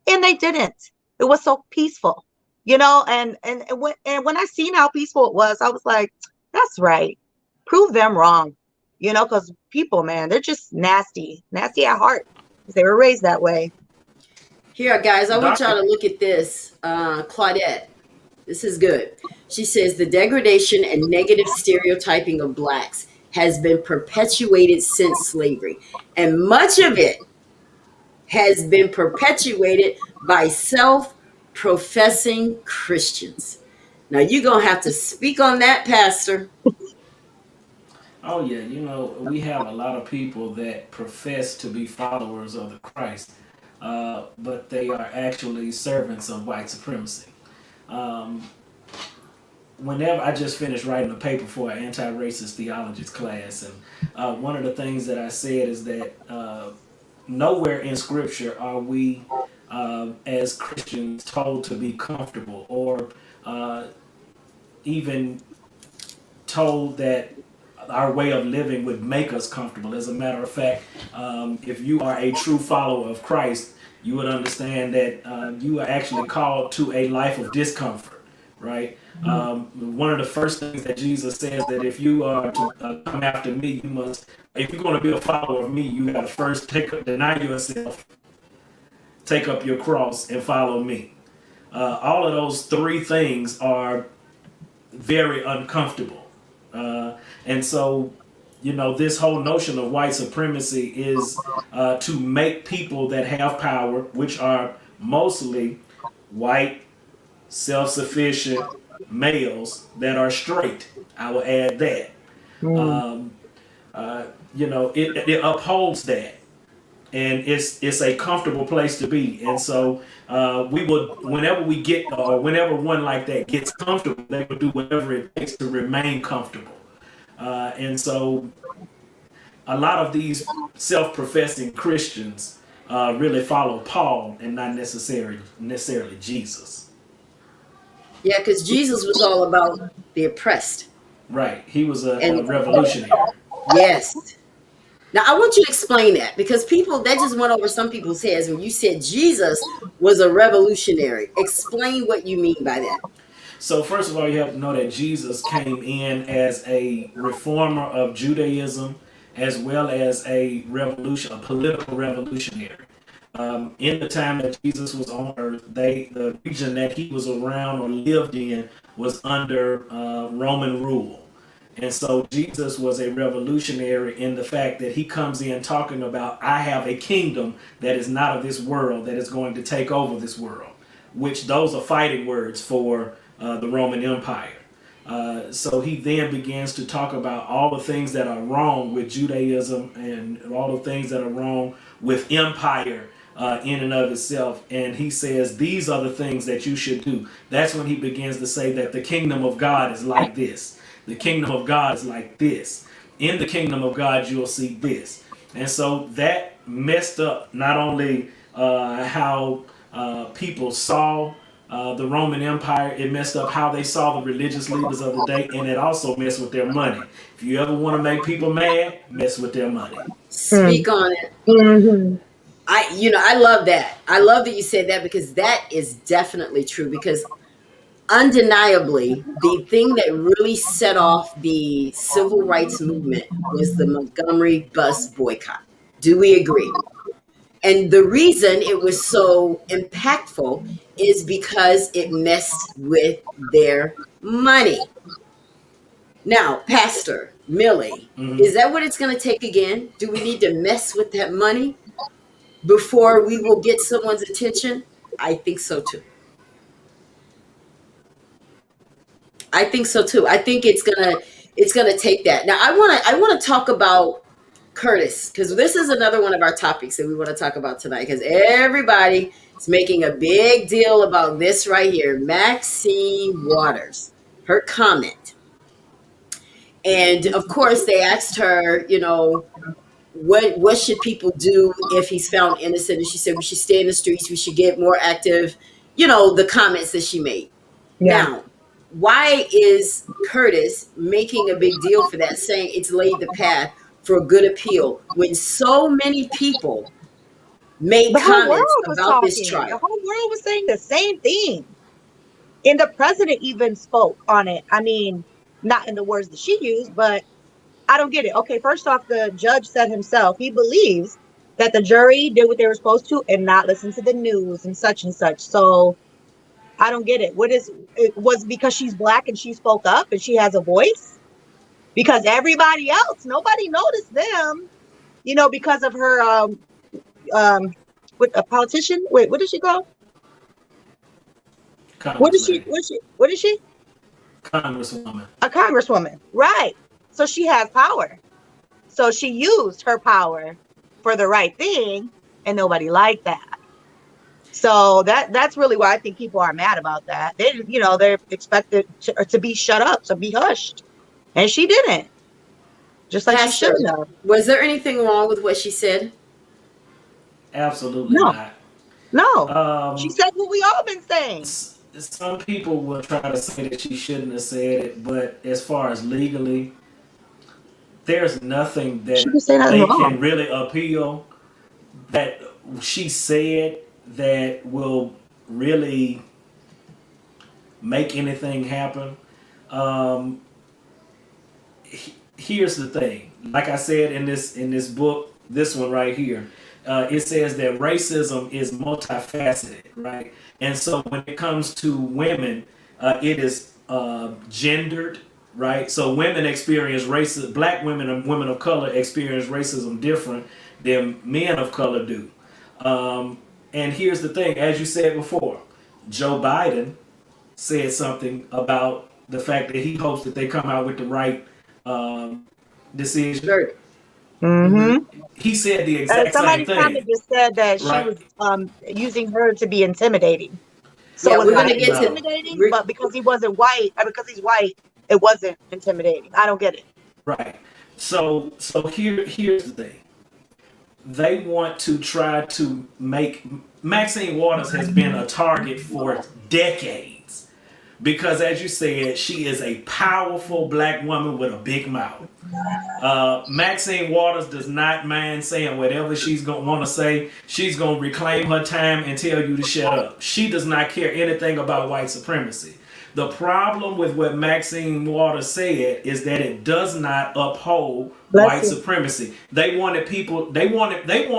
and they didn't. It was so peaceful, And when I seen how peaceful it was, I was like, "That's right. Prove them wrong," because people, man, they're just nasty at heart. They were raised that way. Here, guys, I want y'all Doctor- to look at this. Claudette, this is good. She says the degradation and negative stereotyping of blacks has been perpetuated since slavery, and much of it has been perpetuated by self-professing Christians. Now, you're going to have to speak on that, Pastor. Oh yeah, we have a lot of people that profess to be followers of the Christ, but they are actually servants of white supremacy. whenever I just finished writing a paper for an anti-racist theologies class, and one of the things that I said is that nowhere in Scripture are we, as Christians, told to be comfortable or even told that our way of living would make us comfortable. As a matter of fact, if you are a true follower of Christ, you would understand that you are actually called to a life of discomfort, right? One of the first things that Jesus says that if you are to come after me, you must, if you're going to be a follower of me, you got to first deny yourself, take up your cross, and follow me. All of those three things are very uncomfortable. And so, you know, this whole notion of white supremacy is to make people that have power, which are mostly white, self-sufficient males that are straight. I will add that. You know, it upholds that. And it's a comfortable place to be. And so we will, whenever we get, or whenever one like that gets comfortable, they will do whatever it takes to remain comfortable. And so a lot of these self-professing Christians really follow Paul and not necessarily Jesus. Yeah, because Jesus was all about the oppressed. Right. He was a And revolutionary. yes. Now I want you to explain that, because people, that just went over some people's heads when you said Jesus was a revolutionary. Explain what you mean by that. So first of all, you have to know that Jesus came in as a reformer of Judaism, as well as a political revolutionary. In the time that Jesus was on earth, the region that he was around or lived in was under Roman rule. And so Jesus was a revolutionary in the fact that he comes in talking about, I have a kingdom that is not of this world, that is going to take over this world, which those are fighting words for the Roman Empire. So he then begins to talk about all the things that are wrong with Judaism and all the things that are wrong with empire in and of itself. And he says, these are the things that you should do. That's when he begins to say that the kingdom of God is like this. The kingdom of God is like this. In the kingdom of God, you'll see this. And so that messed up not only how people saw the Roman Empire, it messed up how they saw the religious leaders of the day, and it also messed with their money. If you ever want to make people mad, mess with their money. Speak on it. I love that. I love that you said that, because that is definitely true. Because undeniably, the thing that really set off the civil rights movement was the Montgomery bus boycott. Do we agree? And the reason it was so impactful is because it messed with their money. Now, Pastor Millie, is that what it's going to take again? Do we need to mess with that money before we will get someone's attention? I think so too. I think so too. I think it's gonna take that. Now I wanna talk about Curtis, because this is another one of our topics that we want to talk about tonight, because everybody is making a big deal about this right here. Maxine Waters, her comment. And of course they asked her, what should people do if he's found innocent? And she said we should stay in the streets, we should get more active, the comments that she made. Yeah. Now, why is Curtis making a big deal for that, saying it's laid the path for a good appeal, when so many people made The whole world comments was about this talking. trial? The whole world was saying the same thing. And the president even spoke on it. I mean, not in the words that she used, but I don't get it. Okay, first off, the judge said himself, he believes that the jury did what they were supposed to and not listen to the news and such and such. So I don't get it. It was because she's black and she spoke up and she has a voice? Because everybody else, nobody noticed them, because of her, with a politician. Wait, what is she called? What is she? What is she? Congresswoman. A congresswoman, right? So she has power. So she used her power for the right thing, and nobody liked that. So that's really why I think people are mad about that. They're expected to be shut up, to be hushed, and she didn't. Just like she Pastor, shouldn't have. was there anything wrong with what she said? Absolutely No, not. no. She said what we all been saying. Some people will try to say that she shouldn't have said it, but as far as legally, there's nothing She that didn't say nothing they wrong. can really appeal that she said that will really make anything happen. Um, Here's the thing. Like I said in this book, this one right here, it says that racism is multifaceted, right? And so when it comes to women, it is gendered, right? So women experience racism. Black women and women of color experience racism different than men of color do. And here's the thing, as you said before, Joe Biden said something about the fact that he hopes that they come out with the right decision. Sure. Mm-hmm. He said the exact same Somebody's comment thing. just said that she Right. was using her to be intimidating. So Yeah, it's we're not gonna get to. intimidating, but because he wasn't white, because he's white, it wasn't intimidating. I don't get it. Right. So here's the thing. They want to try to make Maxine Waters has been a target for decades because, as you said, she is a powerful black woman with a big mouth. Maxine Waters does not mind saying whatever she's gonna want to say. She's gonna reclaim her time and tell you to shut up. She does not care anything about white supremacy. The problem with what Maxine Waters said is that it does not uphold white supremacy. They want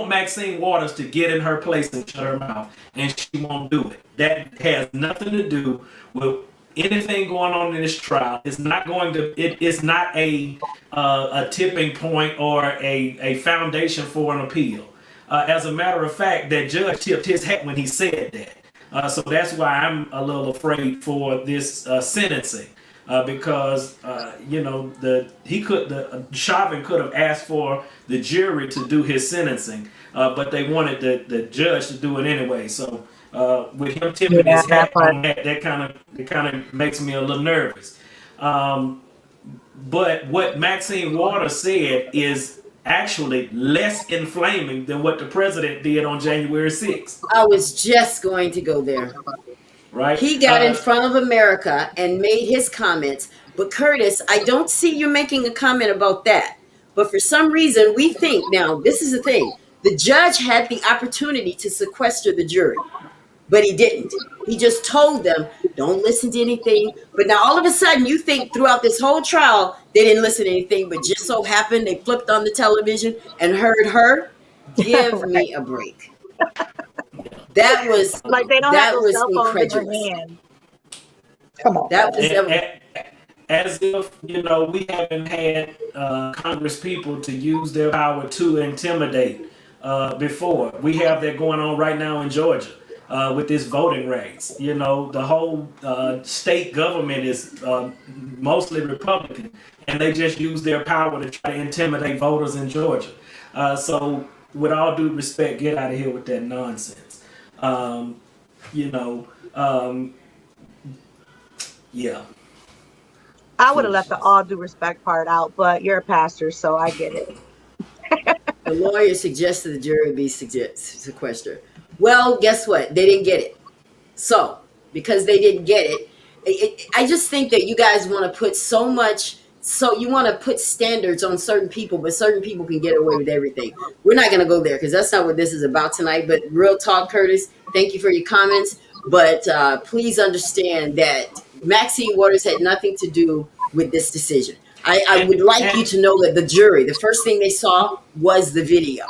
Maxine Waters to get in her place and shut her mouth, and she won't do it. That has nothing to do with anything going on in this trial. It's not going to. It is not a tipping point or a foundation for an appeal. As a matter of fact, that judge tipped his hat when he said that. So that's why I'm a little afraid for this sentencing because Chauvin could have asked for the jury to do his sentencing, but they wanted the judge to do it anyway. So with him tipping his hat on that kind of makes me a little nervous. But what Maxine Waters said is actually less inflaming than what the president did on January 6th. I was just going to go there. Right? He got in front of America and made his comments. But Curtis, I don't see you making a comment about that. But for some reason, we think now, this is the thing. The judge had the opportunity to sequester the jury, but he didn't. He just told them, don't listen to anything. But now all of a sudden, you think throughout this whole trial, they didn't listen to anything, but just so happened they flipped on the television and heard her. Give me a break. That was like they don't that have was cell phones incredulous. in their hand. Come on. That was as if we haven't had Congress people to use their power to intimidate before. We have that going on right now in Georgia. With this voting race, the whole state government is mostly Republican, and they just use their power to try to intimidate voters in Georgia. So, with all due respect, get out of here with that nonsense. Yeah. I would have left the all due respect part out, but you're a pastor, so I get it. The lawyer suggested the jury be sequestered. Well, guess what? They didn't get it. So, because they didn't get it, I just think that you guys want to put so much, so you want to put standards on certain people, but certain people can get away with everything. We're not going to go there because that's not what this is about tonight. But real talk, Curtis, thank you for your comments. But please understand that Maxine Waters had nothing to do with this decision. I would like you to know that the jury, the first thing they saw was the video.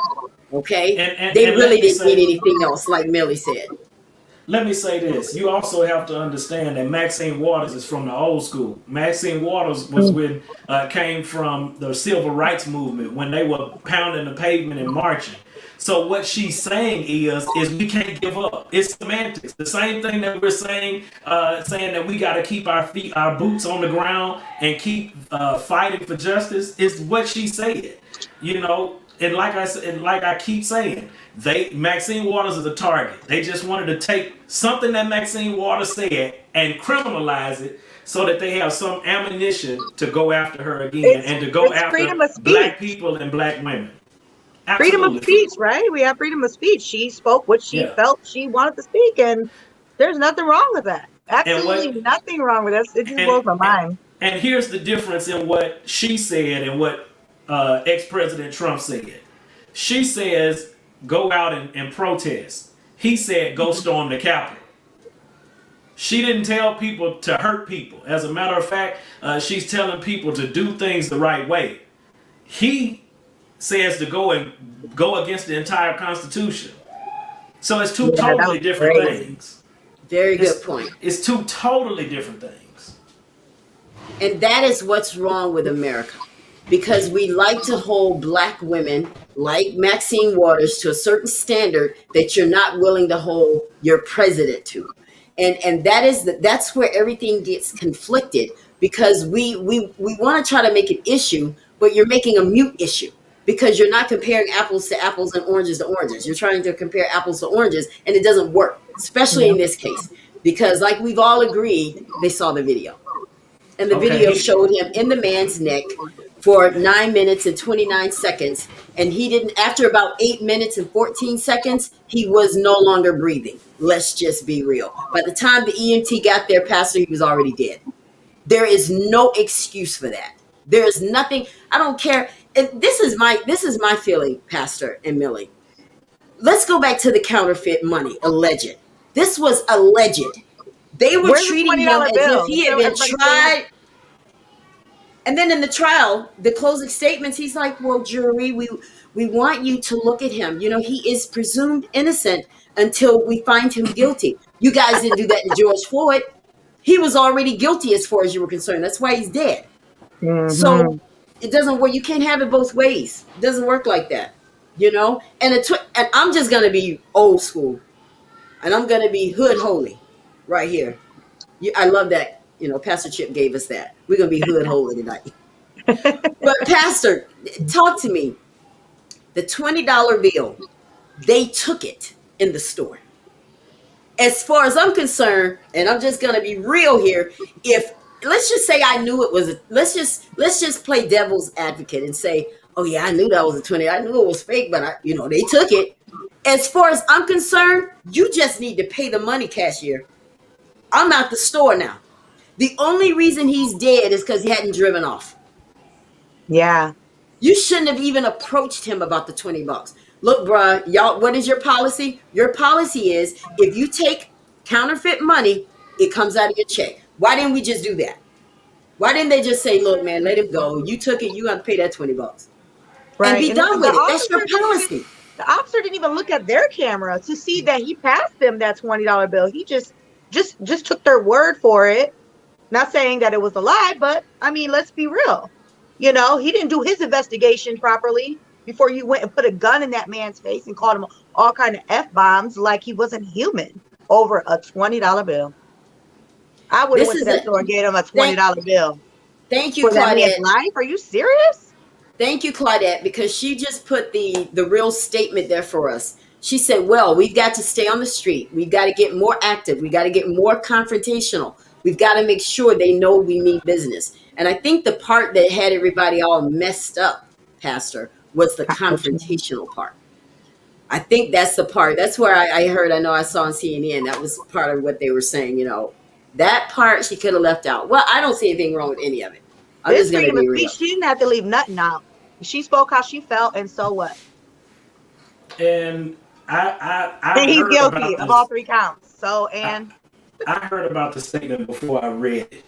Okay? They really didn't need anything else, like Millie said. Let me say this. You also have to understand that Maxine Waters is from the old school. Maxine Waters was came from the civil rights movement when they were pounding the pavement and marching. So what she's saying is we can't give up. It's semantics. The same thing that we're saying that we got to keep our boots on the ground and keep fighting for justice is what she said. And like I said, and like I keep saying, Maxine Waters is a target. They just wanted to take something that Maxine Waters said and criminalize it so that they have some ammunition to go after her again and to go It's after freedom of black speech. people and black women. Freedom of Absolutely. speech, right? We have freedom of speech. She spoke what she Yeah. felt she wanted to speak, and there's nothing wrong with that. Absolutely what- nothing wrong with that. It just blows my mind. And here's the difference in what she said and what ex-President Trump said. She says, go out and protest. He said, go storm the Capitol. She didn't tell people to hurt people. As a matter of fact, she's telling people to do things the right way. He says to go against the entire Constitution. So it's two Yeah, that totally was different crazy. things. Very good point. It's two totally different things. And that is what's wrong with America. Because we like to hold black women like Maxine Waters to a certain standard that you're not willing to hold your president to. And that's where everything gets conflicted, because we want to try to make an issue, but you're making a mute issue, because you're not comparing apples to apples and oranges to oranges. You're trying to compare apples to oranges, and it doesn't work, especially in this case, because like we've all agreed, they saw the video. And the video showed him in the man's neck for 9 minutes and 29 seconds. And he didn't, after about 8 minutes and 14 seconds, he was no longer breathing. Let's just be real. By the time the EMT got there, Pastor, he was already dead. There is no excuse for that. There is nothing. I don't care. And this is my feeling, Pastor and Millie. Let's go back to the counterfeit money, alleged. This was alleged. They were Where's the treating him $20 as bill? if he had So been everybody tried. And then in the trial, the closing statements, he's like, well, jury, we want you to look at him. You know, he is presumed innocent until we find him guilty. You guys didn't do that to George Floyd. He was already guilty as far as you were concerned. That's why he's dead. So it doesn't work. You can't have it both ways. It doesn't work like that, you know? And I'm just going to be old school. And I'm going to be hood holy right here. I love that. You know, Pastor Chip gave us that. We're going to be hood holy tonight. But Pastor, talk to me. The $20 bill, they took it in the store. As far as I'm concerned, and I'm just going to be real here, if let's just say I knew it was let's just play devil's advocate and say, oh yeah, I knew that was a 20. I knew it was fake, but they took it. As far as I'm concerned, you just need to pay the money, cashier. I'm out the store now. The only reason he's dead is because he hadn't driven off. Yeah. You shouldn't have even approached him about the $20. Look, bruh, y'all, what is your policy? Your policy is if you take counterfeit money, it comes out of your check. Why didn't we just do that? Why didn't they just say, look, man, let him go. You took it. You got to pay that $20. Right. And be done with it. That's your policy. The officer didn't even look at their camera to see that he passed them that $20 bill. He just took their word for it. Not saying that it was a lie, but I mean, let's be real. You know, he didn't do his investigation properly before you went and put a gun in that man's face and called him all kind of F-bombs like he wasn't human over a $20 bill. I would have went to that store and gave him a $20 bill. Thank you, for that man's Claudette. life. Are you serious? Thank you, Claudette, because she just put the real statement there for us. She said, well, we've got to stay on the street. We've got to get more active. We got to get more confrontational. We've got to make sure they know we mean business. And I think the part that had everybody all messed up, Pastor, was the confrontational part. I think that's the part. That's where I heard, I know I saw on CNN, that was part of what they were saying, that part she could have left out. Well, I don't see anything wrong with any of it. I'm just going to be real. She didn't have to leave nothing out. She spoke how she felt, and so what? And I and he's heard guilty of all 3 counts. So, and I heard about the statement before I read it,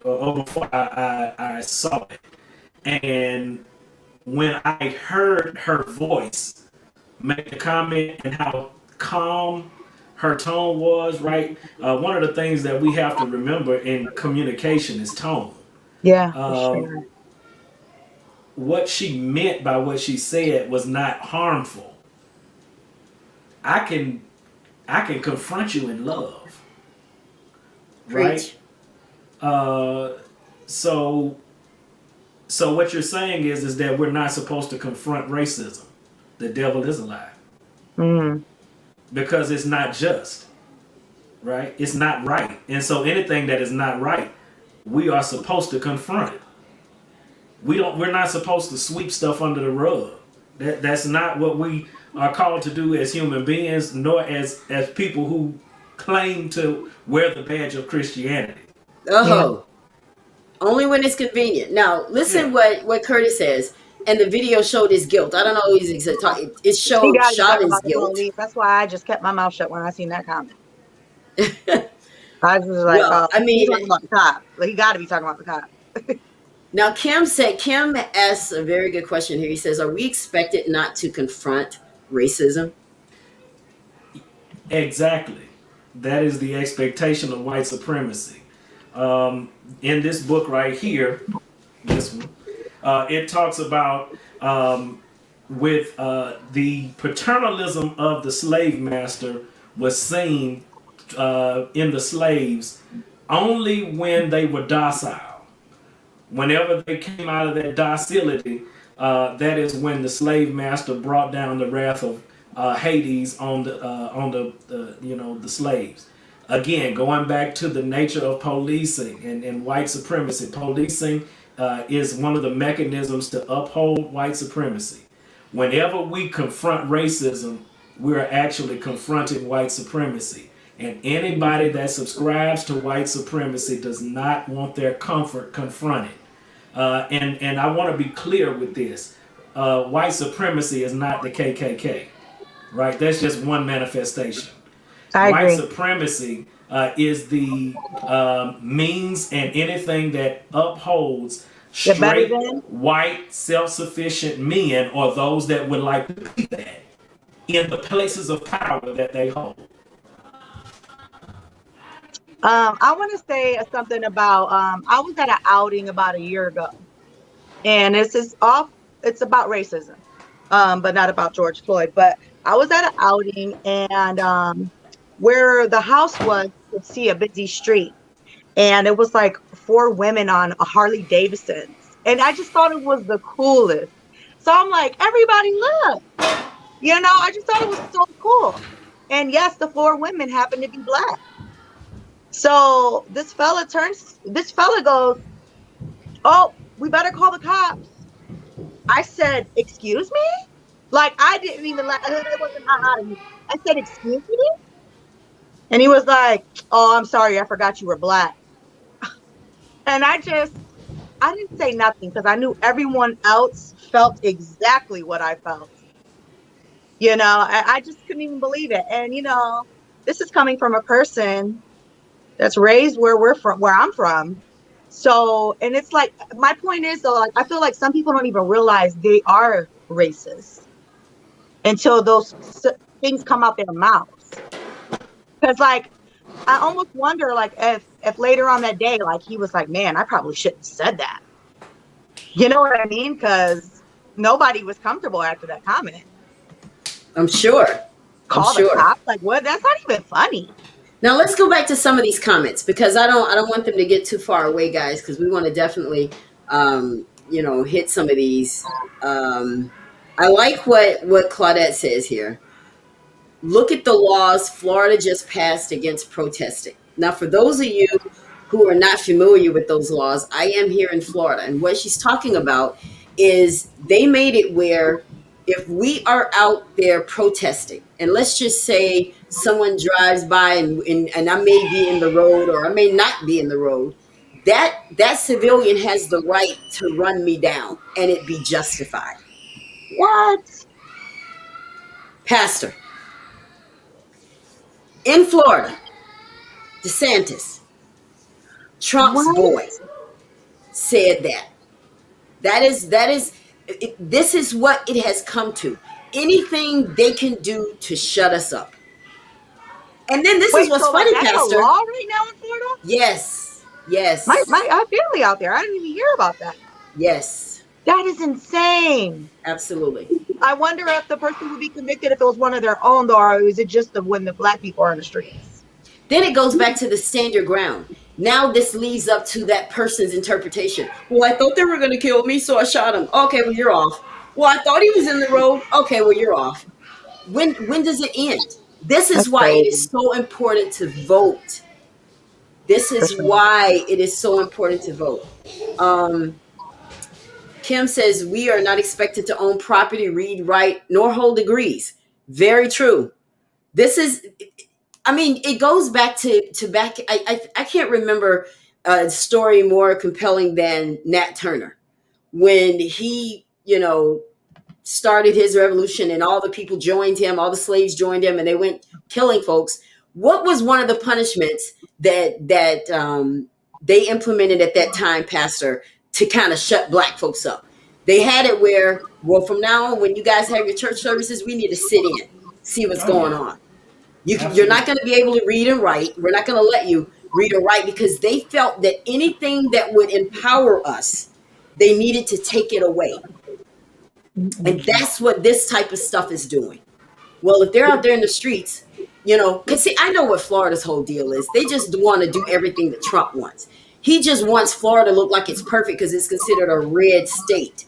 or before I saw it. And when I heard her voice make the comment and how calm her tone was, right? One of the things that we have to remember in communication is tone. Yeah. Sure. What she meant by what she said was not harmful. I can confront you in love. Right? So So what you're saying is that we're not supposed to confront racism. The devil is a lie. Mm. Because it's not just, right? It's not right. And so anything that is not right, we are supposed to confront it. We're not supposed to sweep stuff under the rug. That's not what we are called to do as human beings, nor as people who claim to wear the badge of Christianity. Oh, only when it's convenient. Now, listen what Curtis says. And the video showed his guilt. I don't know if he's it He showed got to talk Chauvin's about the guilt. police. That's why I just kept my mouth shut when I seen that comment. I was just like, Well, I mean, he's talking about the cop. Like, he got to be talking about the cop. Now, Kim asks a very good question here. He says, are we expected not to confront racism? Exactly. That is the expectation of white supremacy. In this book right here, this one, it talks about with the paternalism of the slave master was seen in the slaves only when they were docile. Whenever they came out of that docility, that is when the slave master brought down the wrath of Hades on the slaves. Again, going back to the nature of policing and white supremacy, policing is one of the mechanisms to uphold white supremacy. Whenever we confront racism, we're actually confronting white supremacy. And anybody that subscribes to white supremacy does not want their comfort confronted. And I want to be clear with this. White supremacy is not the KKK, right? That's just one manifestation. White supremacy is the means and anything that upholds straight, white, self-sufficient men or those that would like to be that in the places of power that they hold. I want to say something about, I was at an outing about a year ago, and it's about racism, but not about George Floyd. But I was at an outing, and where the house was, you could see a busy street, and it was like 4 women on a Harley Davidson, and I just thought it was the coolest. So I'm like, everybody look, I just thought it was so cool. And yes, the 4 women happened to be Black. So this fella goes, oh, we better call the cops. I said, excuse me? Like, I didn't even it wasn't out of me. I said, excuse me? And he was like, oh, I'm sorry, I forgot you were Black. And I didn't say nothing because I knew everyone else felt exactly what I felt. I just couldn't even believe it. And, this is coming from a person that's raised where I'm from. So, and it's like, my point is though, like, I feel like some people don't even realize they are racist until those things come out their mouths. Because like, I almost wonder like if later on that day, like he was like, man, I probably shouldn't have said that. You know what I mean? Because nobody was comfortable after that comment. I'm sure. Call the cops? Like what? That's not even funny. Now let's go back to some of these comments because I don't want them to get too far away, guys, because we want to definitely hit some of these. I like what Claudette says here. Look at the laws Florida just passed against protesting. Now, for those of you who are not familiar with those laws, I am here in Florida, and what she's talking about is they made it where if we are out there protesting, and let's just say someone drives by and I may be in the road or I may not be in the road, that civilian has the right to run me down and it be justified. What? Pastor, in Florida, DeSantis, Trump's boy, said that. This is what it has come to. Anything they can do to shut us up. And then this is what's funny, that's Pastor. A law right now in Florida? Yes. I have family out there. I didn't even hear about that. Yes. That is insane. Absolutely. I wonder if the person would be convicted if it was one of their own, though, or is it just when the Black people are in the streets? Then it goes back to the stand your ground. Now this leads up to that person's interpretation. Well, I thought they were going to kill me, so I shot him. Okay, well, you're off. Well, I thought he was in the road. Okay, well, you're off. When does it end? This is That's why it is crazy. so important to vote. This For is sure. why it is so important to vote. Um, Kim says we are not expected to own property, read, write, nor hold degrees. Very true. This is, I mean, it goes back to back. I can't remember a story more compelling than Nat Turner when he, started his revolution and all the people joined him, all the slaves joined him, and they went killing folks. What was one of the punishments that they implemented at that time, Pastor, to kind of shut black folks up? They had it where, well, from now on, when you guys have your church services, we need to sit in, see what's Oh going yeah, on. You're not absolutely. going to be able to read and write. We're not going to let you read or write because they felt that anything that would empower us, they needed to take it away. And that's what this type of stuff is doing. Well, if they're out there in the streets, because see, I know what Florida's whole deal is. They just want to do everything that Trump wants. He just wants Florida to look like it's perfect because it's considered a red state.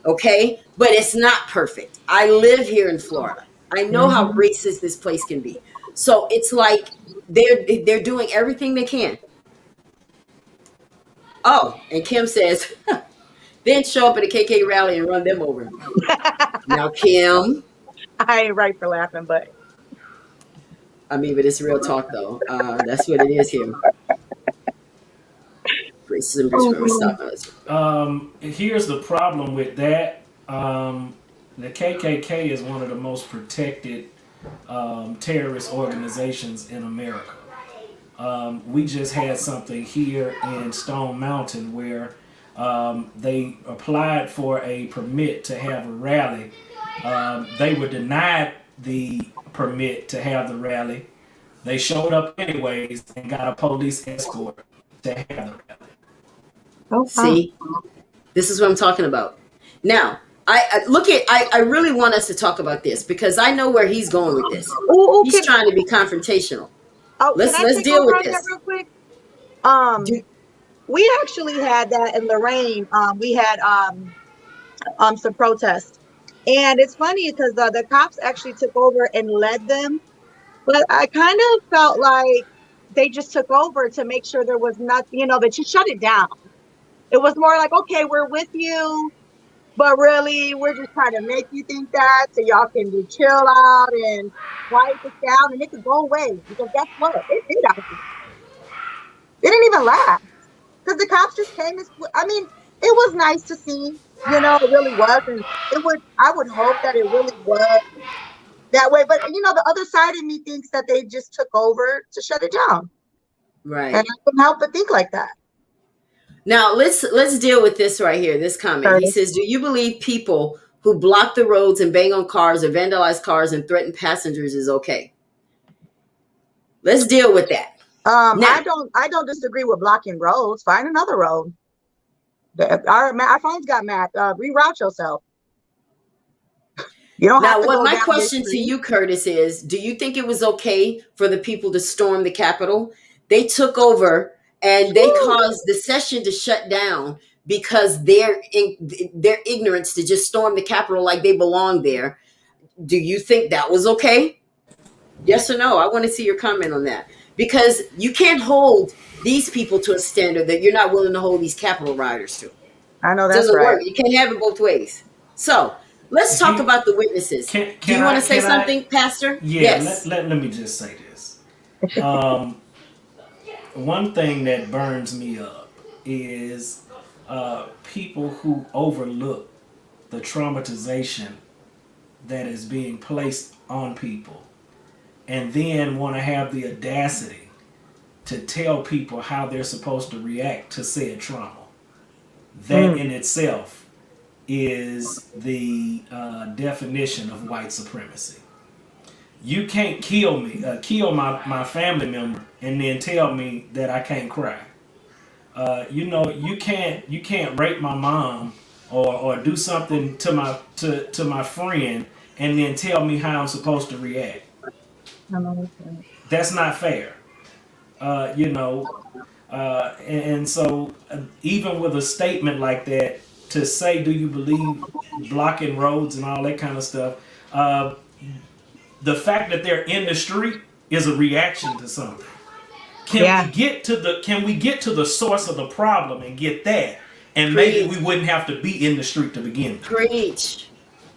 Okay? But it's not perfect. I live here in Florida. I know how Mhm. racist this place can be. So it's like they're doing everything they can. Oh, and Kim says, then show up at a KK rally and run them over. Now, Kim, I ain't right for laughing, but I mean, but it's real talk though. That's what it is here. Racism is stop. Here's the problem with that. The KKK is one of the most protected terrorist organizations in America. We just had something here in Stone Mountain where they applied for a permit to have a rally. They were denied the permit to have the rally. They showed up anyways and got a police escort to have the rally. oh, See, this is what I'm talking about. Now, I really want us to talk about this because I know where he's going with this. oh, He's trying to be confrontational. can I Let's take deal over with on that this. real quick? Do, We actually had that in Lorraine. We had some protests, and it's funny because the cops actually took over and led them, but I kind of felt like they just took over to make sure there was nothing, that you shut it down. It was more like, okay, we're with you, but really, we're just trying to make you think that so y'all can just chill out and quiet this down, and it could go away because guess what? It did out there. It didn't even last because the cops just came and I mean, it was nice to see, it really was, and I would hope that it really was that way. But the other side of me thinks that they just took over to shut it down, and right. I couldn't help but think like that. Now let's deal with this right here. This comment. He Sorry. says, "Do you believe people who block the roads and bang on cars or vandalize cars and threaten passengers is okay?" Let's deal with that. Now, I don't disagree with blocking roads. Find another road. Our phones got mad. Reroute yourself. You don't have now, to what go my down this question to street. you, Curtis, is: do you think it was okay for the people to storm the Capitol? They took over and they Woo! caused the session to shut down because their ignorance to just storm the Capitol like they belong there. Do you think that was okay? Yes or no? I want to see your comment on that because you can't hold these people to a standard that you're not willing to hold these Capitol rioters to. It I know that's doesn't right. work. You can't have it both ways. So let's talk He, about the witnesses. can Do can you want I to say can I something, Pastor? yeah, Yes. let me just say this. Um, One thing that burns me up is people who overlook the traumatization that is being placed on people and then want to have the audacity to tell people how they're supposed to react to said trauma. That in itself is the definition of white supremacy. You can't kill me, kill my family member, and then tell me that I can't cry. You can't rape my mom or do something to my friend and then tell me how I'm supposed to react. I know that's right. That's not fair. You know, And so, even with a statement like that, to say, do you believe blocking roads and all that kind of stuff, uh, the fact that they're in the street is a reaction to something. Yeah. Can we get to the source of the problem and get that? And Preach. maybe we wouldn't have to be in the street to begin with. Preach.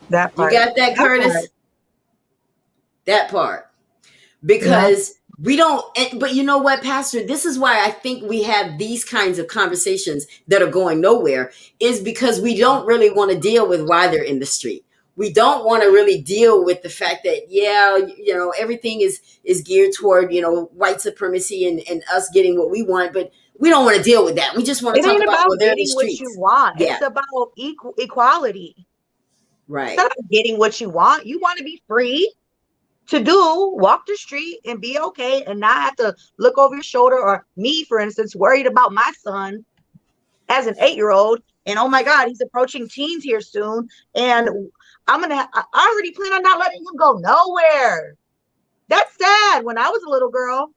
That part. You got that, Curtis? part. That part. Because we don't, but you know what, Pastor? This is why I think we have these kinds of conversations that are going nowhere, is because we don't really want to deal with why they're in the street. We don't want to really deal with the fact that, everything is geared toward, white supremacy and us getting what we want, but we don't want to deal with that. We just want to It talk ain't about about they're in the getting what streets. you want. Yeah. It's about equality. Right. It's not about getting what you want. You want to be free to walk the street and be okay and not have to look over your shoulder, or me, for instance, worried about my son as an 8-year-old. And oh my God, he's approaching teens here soon. And I already plan on not letting him go nowhere. That's sad. When I was a little girl,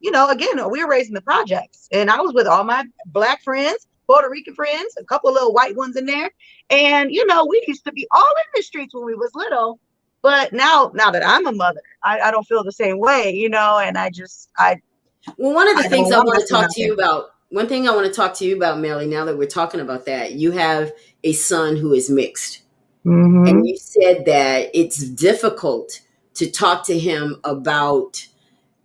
again, we were raised in the projects, and I was with all my Black friends, Puerto Rican friends, a couple of little white ones in there. And, we used to be all in the streets when we was little. But now that I'm a mother, I don't feel the same way, and well, one of the things I want to talk to you there. about, one thing I want to talk to you about, Melly, now that we're talking about that, you have a son who is mixed. Mm-hmm. And you said that it's difficult to talk to him about,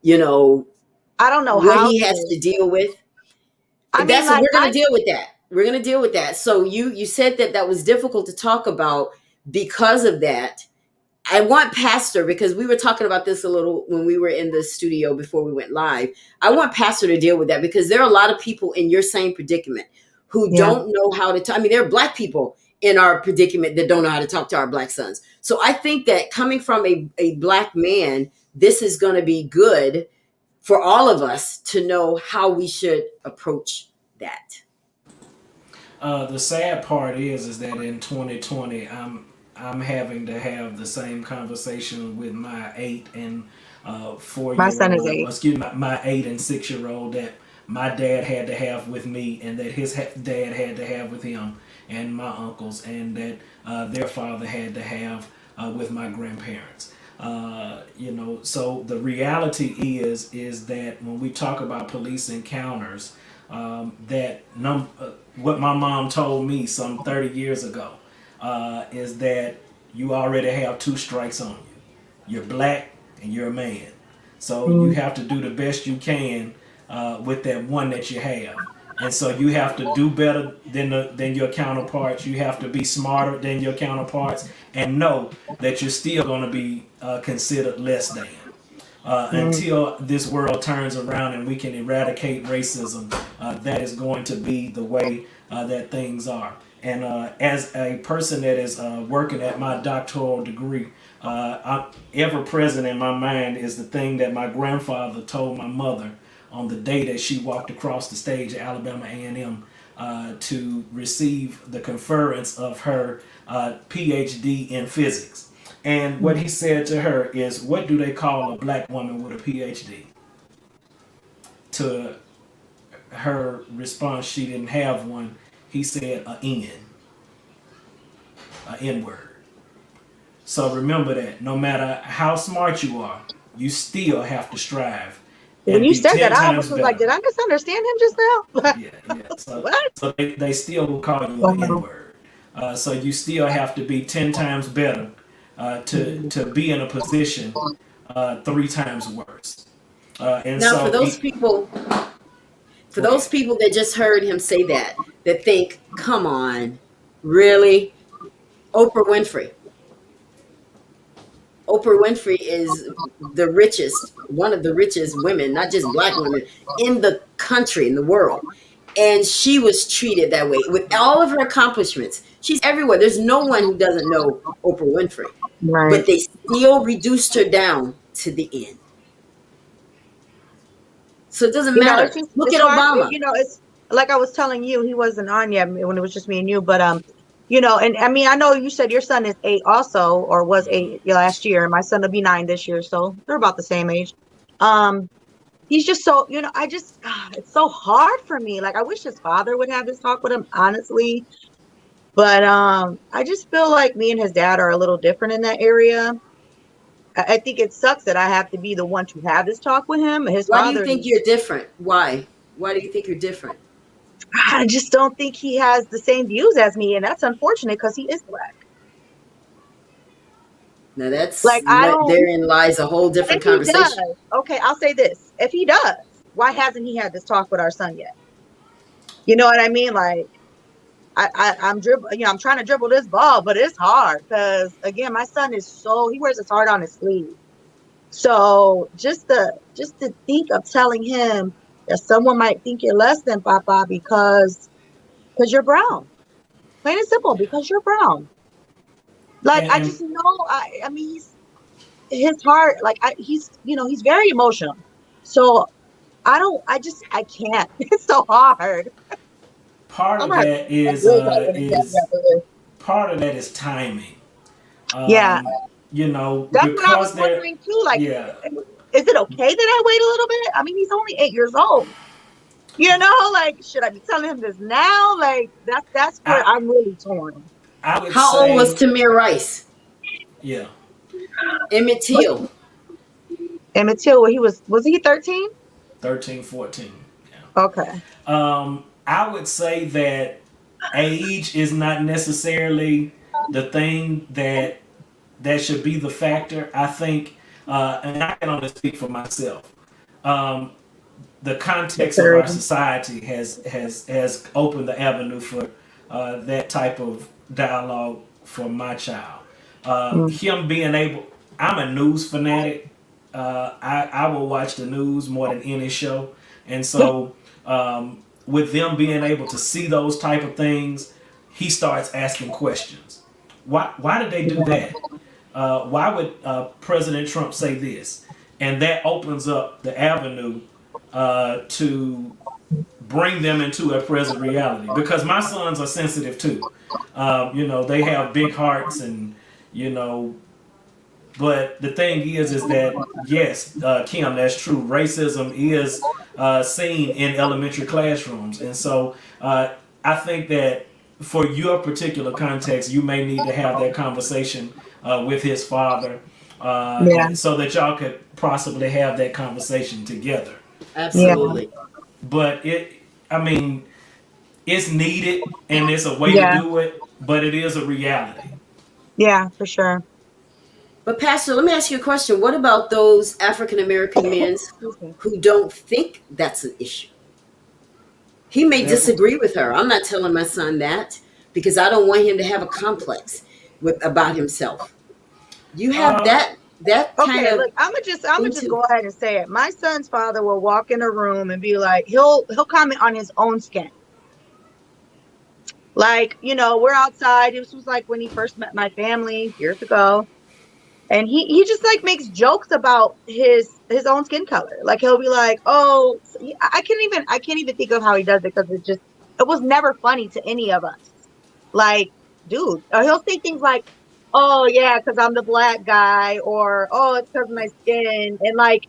I don't know what how he has to deal with. We're going to deal with that. We're going to deal with that. So you said that was difficult to talk about because of that. I want Pastor, because we were talking about this a little when we were in the studio before we went live. I want Pastor to deal with that, because there are a lot of people in your same predicament who don't know how to talk. I mean, there are Black people in our predicament that don't know how to talk to our Black sons. So I think that coming from a Black man, this is going to be good for all of us to know how we should approach that. The sad part is that in 2020, I'm having to have the same conversation with my 8 and 4-year-old. My son is 8. Excuse me, my 8 and 6-year-old that my dad had to have with me, and that his dad had to have with him, and my uncles, and that their father had to have with my grandparents. So the reality is that when we talk about police encounters, what my mom told me some 30 years ago, is that you already have 2 strikes on you. You're Black and you're a man. So you have to do the best you can with that one that you have. And so you have to do better than your counterparts. You have to be smarter than your counterparts, and know that you're still going to be considered less than. Until this world turns around and we can eradicate racism, that is going to be the way that things are. And as a person that is working at my doctoral degree, ever present in my mind is the thing that my grandfather told my mother on the day that she walked across the stage at Alabama A&M to receive the conference of her PhD in physics. And what he said to her is, what do they call a Black woman with a PhD? To her response, she didn't have one. He said an N-word. So remember that no matter how smart you are, you still have to strive. When you said that, I was like, did I misunderstand him just now? So, What? so they still will call you an N-word. So you still have to be 10 times better to be in a position 3 times worse. And now, so for those people that just heard him say that think, come on, really? Oprah Winfrey is the richest, one of the richest women, not just Black women, in the country, in the world. And she was treated that way with all of her accomplishments. She's everywhere. There's no one who doesn't know Oprah Winfrey. Right. But they still reduced her down to the end. So it doesn't matter. Look at Obama. It's like I was telling you, he wasn't on yet when it was just me and you. But and I mean, I know you said your son is 8 also, or was 8 last year. My son will be 9 this year, so they're about the same age. he's just so, it's so hard for me. Like, I wish his father would have this talk with him, honestly. But I just feel like me and his dad are a little different in that area. I think it sucks that I have to be the one to have this talk with him. His Why do you father, think you're different? Why? Why do you think you're different? I just don't think he has the same views as me, and that's unfortunate because he is Black. Now Like, I don't. therein lies a whole different If he does, conversation. okay, I'll say this: if he does, why hasn't he had this talk with our son yet? You know what I mean? Like, I'm I'm trying to dribble this ball, but it's hard because, again, my son he wears his heart on his sleeve. So just to think of telling him that someone might think you're less than Papa because you're brown, plain and simple, because you're brown. Like, I just know, I mean, his heart, like, he's very emotional. So I can't. It's so hard. Part of that is timing. Yeah. That's what I was Because wondering too. Like, yeah, is it okay that I wait a little bit? I mean, he's only 8 years old. Like, should I be telling him this now? Like, that's where I'm really torn. How old was Tamir Rice? Yeah. Emmett Till. Emmett Till, was he 13? 13, 14. Yeah. Okay. I would say that age is not necessarily the thing that should be the factor. I think, and I can only speak for myself. The context of our society has opened the avenue for that type of dialogue for my child. Him being able, I'm a news fanatic. I will watch the news more than any show, and so with them being able to see those type of things, he starts asking questions. Why did they do that? Why would President Trump say this? And that opens up the avenue to bring them into a present reality. Because my sons are sensitive too. They have big hearts, and but the thing is that yes, Kim, that's true. Racism is seen in elementary classrooms, and so I think that for your particular context, you may need to have that conversation with his father, so that y'all could possibly have that conversation together. Absolutely. Yeah. But it's needed, and it's a way to do it, but it is a reality. Yeah, for sure. But Pastor, let me ask you a question. What about those African American men who don't think that's an issue? He may disagree with her. I'm not telling my son that because I don't want him to have a complex about himself. You have that kind of. Look, I'm gonna just go ahead and say it. My son's father will walk in a room and be like, he'll comment on his own skin. Like, we're outside. This was like when he first met my family years ago. And he just like makes jokes about his own skin color. Like, he'll be like, "Oh, I can't even think of how he does it because it was never funny to any of us." Like, dude, he'll say things like, "Oh yeah, because I'm the Black guy," or "Oh, it's because of my skin," and like,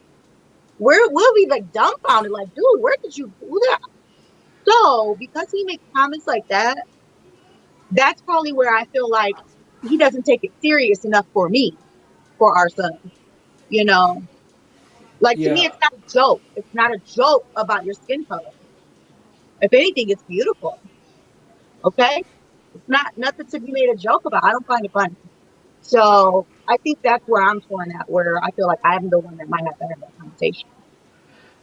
we'll be like dumbfounded, like, "Dude, where did you do that?" So because he makes comments like that, that's probably where I feel like he doesn't take it serious enough for me. For our son, like, to me, it's not a joke. It's not a joke about your skin color. If anything, it's beautiful. Okay, it's not nothing to be made a joke about. I don't find it funny. So I think that's where I'm torn at, where I feel like I'm the one that might have to have that conversation.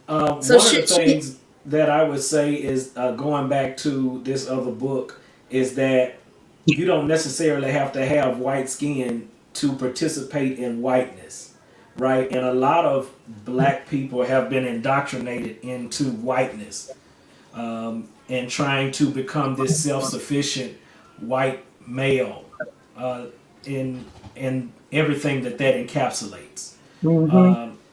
One of the things that I would say is going back to this other book is that you don't necessarily have to have white skin to participate in whiteness, right? And a lot of Black people have been indoctrinated into whiteness and trying to become this self-sufficient white male in everything that encapsulates.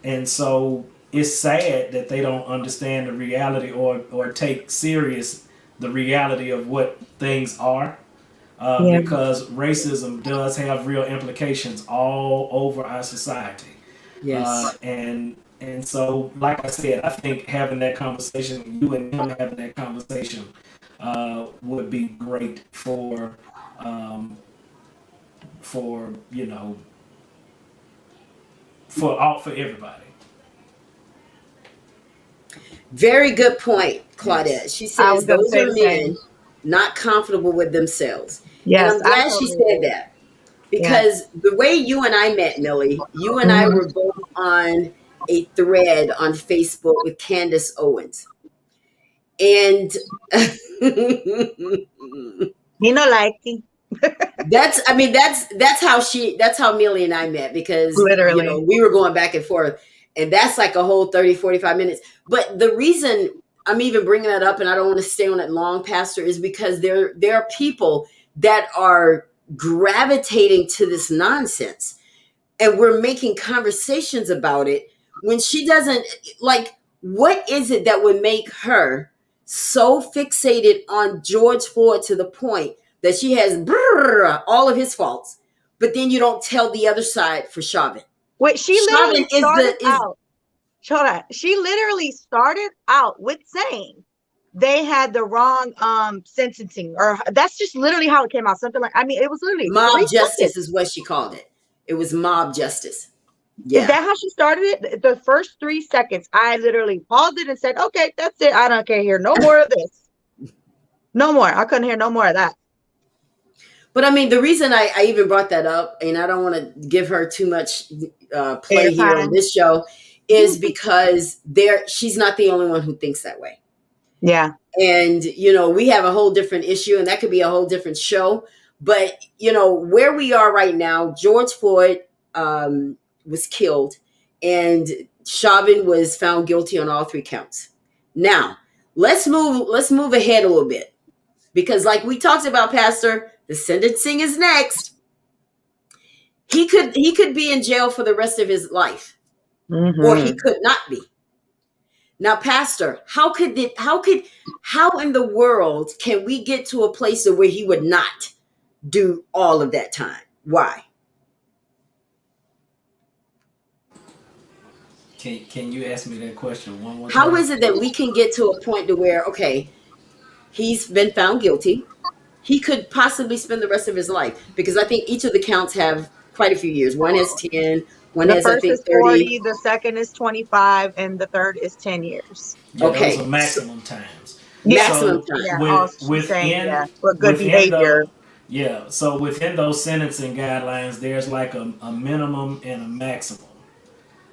And so it's sad that they don't understand the reality or take serious the reality of what things are. Because racism does have real implications all over our society. Yes. And And so, like I said, I think having that conversation, you and him having that conversation, would be great um, for you know, for everybody. Very good point, Claudette. Yes. She I was says gonna those say are the men same. not comfortable with themselves. And Yes, I'm I glad she totally said agree. that Yeah. because the way you and I met, Millie, you and I Mhm. were both on a thread on Facebook with Candace Owens. And You know, like that's how Millie and I met because literally. we were going back and forth, and that's like a whole 30-45 minutes. But the reason I'm even bringing that up, and I don't want to stay on it long, Pastor, is because there are people that are gravitating to this nonsense, and we're making conversations about it when she doesn't. Like, what is it that would make her so fixated on George Floyd to the point that she has all of his faults, but then you don't tell the other side for Chauvin? Wait, she Chauvin literally is started the is out. Hold on. She literally started out with saying they had the wrong sentencing, or that's just literally how it came out. Something like, I mean, it was literally mob 3 seconds. justice is what she called it. It was mob justice. Is Yeah. that how she started it? The first 3 seconds, I literally paused it and said, "Okay, that's it. I don't care. Hear no more of this. No more. I couldn't hear no more of that." But I mean, the reason I even brought that up, and I don't want to give her too much play here on Airtime. this show, is because she's not the only one who thinks that way. Yeah. And we have a whole different issue, and that could be a whole different show. But where we are right now, George Floyd was killed, and Chauvin was found guilty on all 3 counts. Now let's move ahead a little bit, because like we talked about, Pastor, the sentencing is next. He could be in jail for the rest of his life, or he Mm-hmm. could not be. Now, Pastor, how in the world can we get to a place where he would not do all of that time? Why? Can you ask me that question one more How time? is it that we can get to a point to where, okay, he's been found guilty, he could possibly spend the rest of his life? Because I think each of the counts have quite a few years. One has 10, one The has, I first think, is 30. 40, the second is 25, and the third is 10 years. Yeah, those are Okay, so maximum times. Yeah. maximum So time. Yeah. Oh, she's saying, yeah, for good within behavior. the yeah, so within those sentencing guidelines, there's like a minimum and a maximum.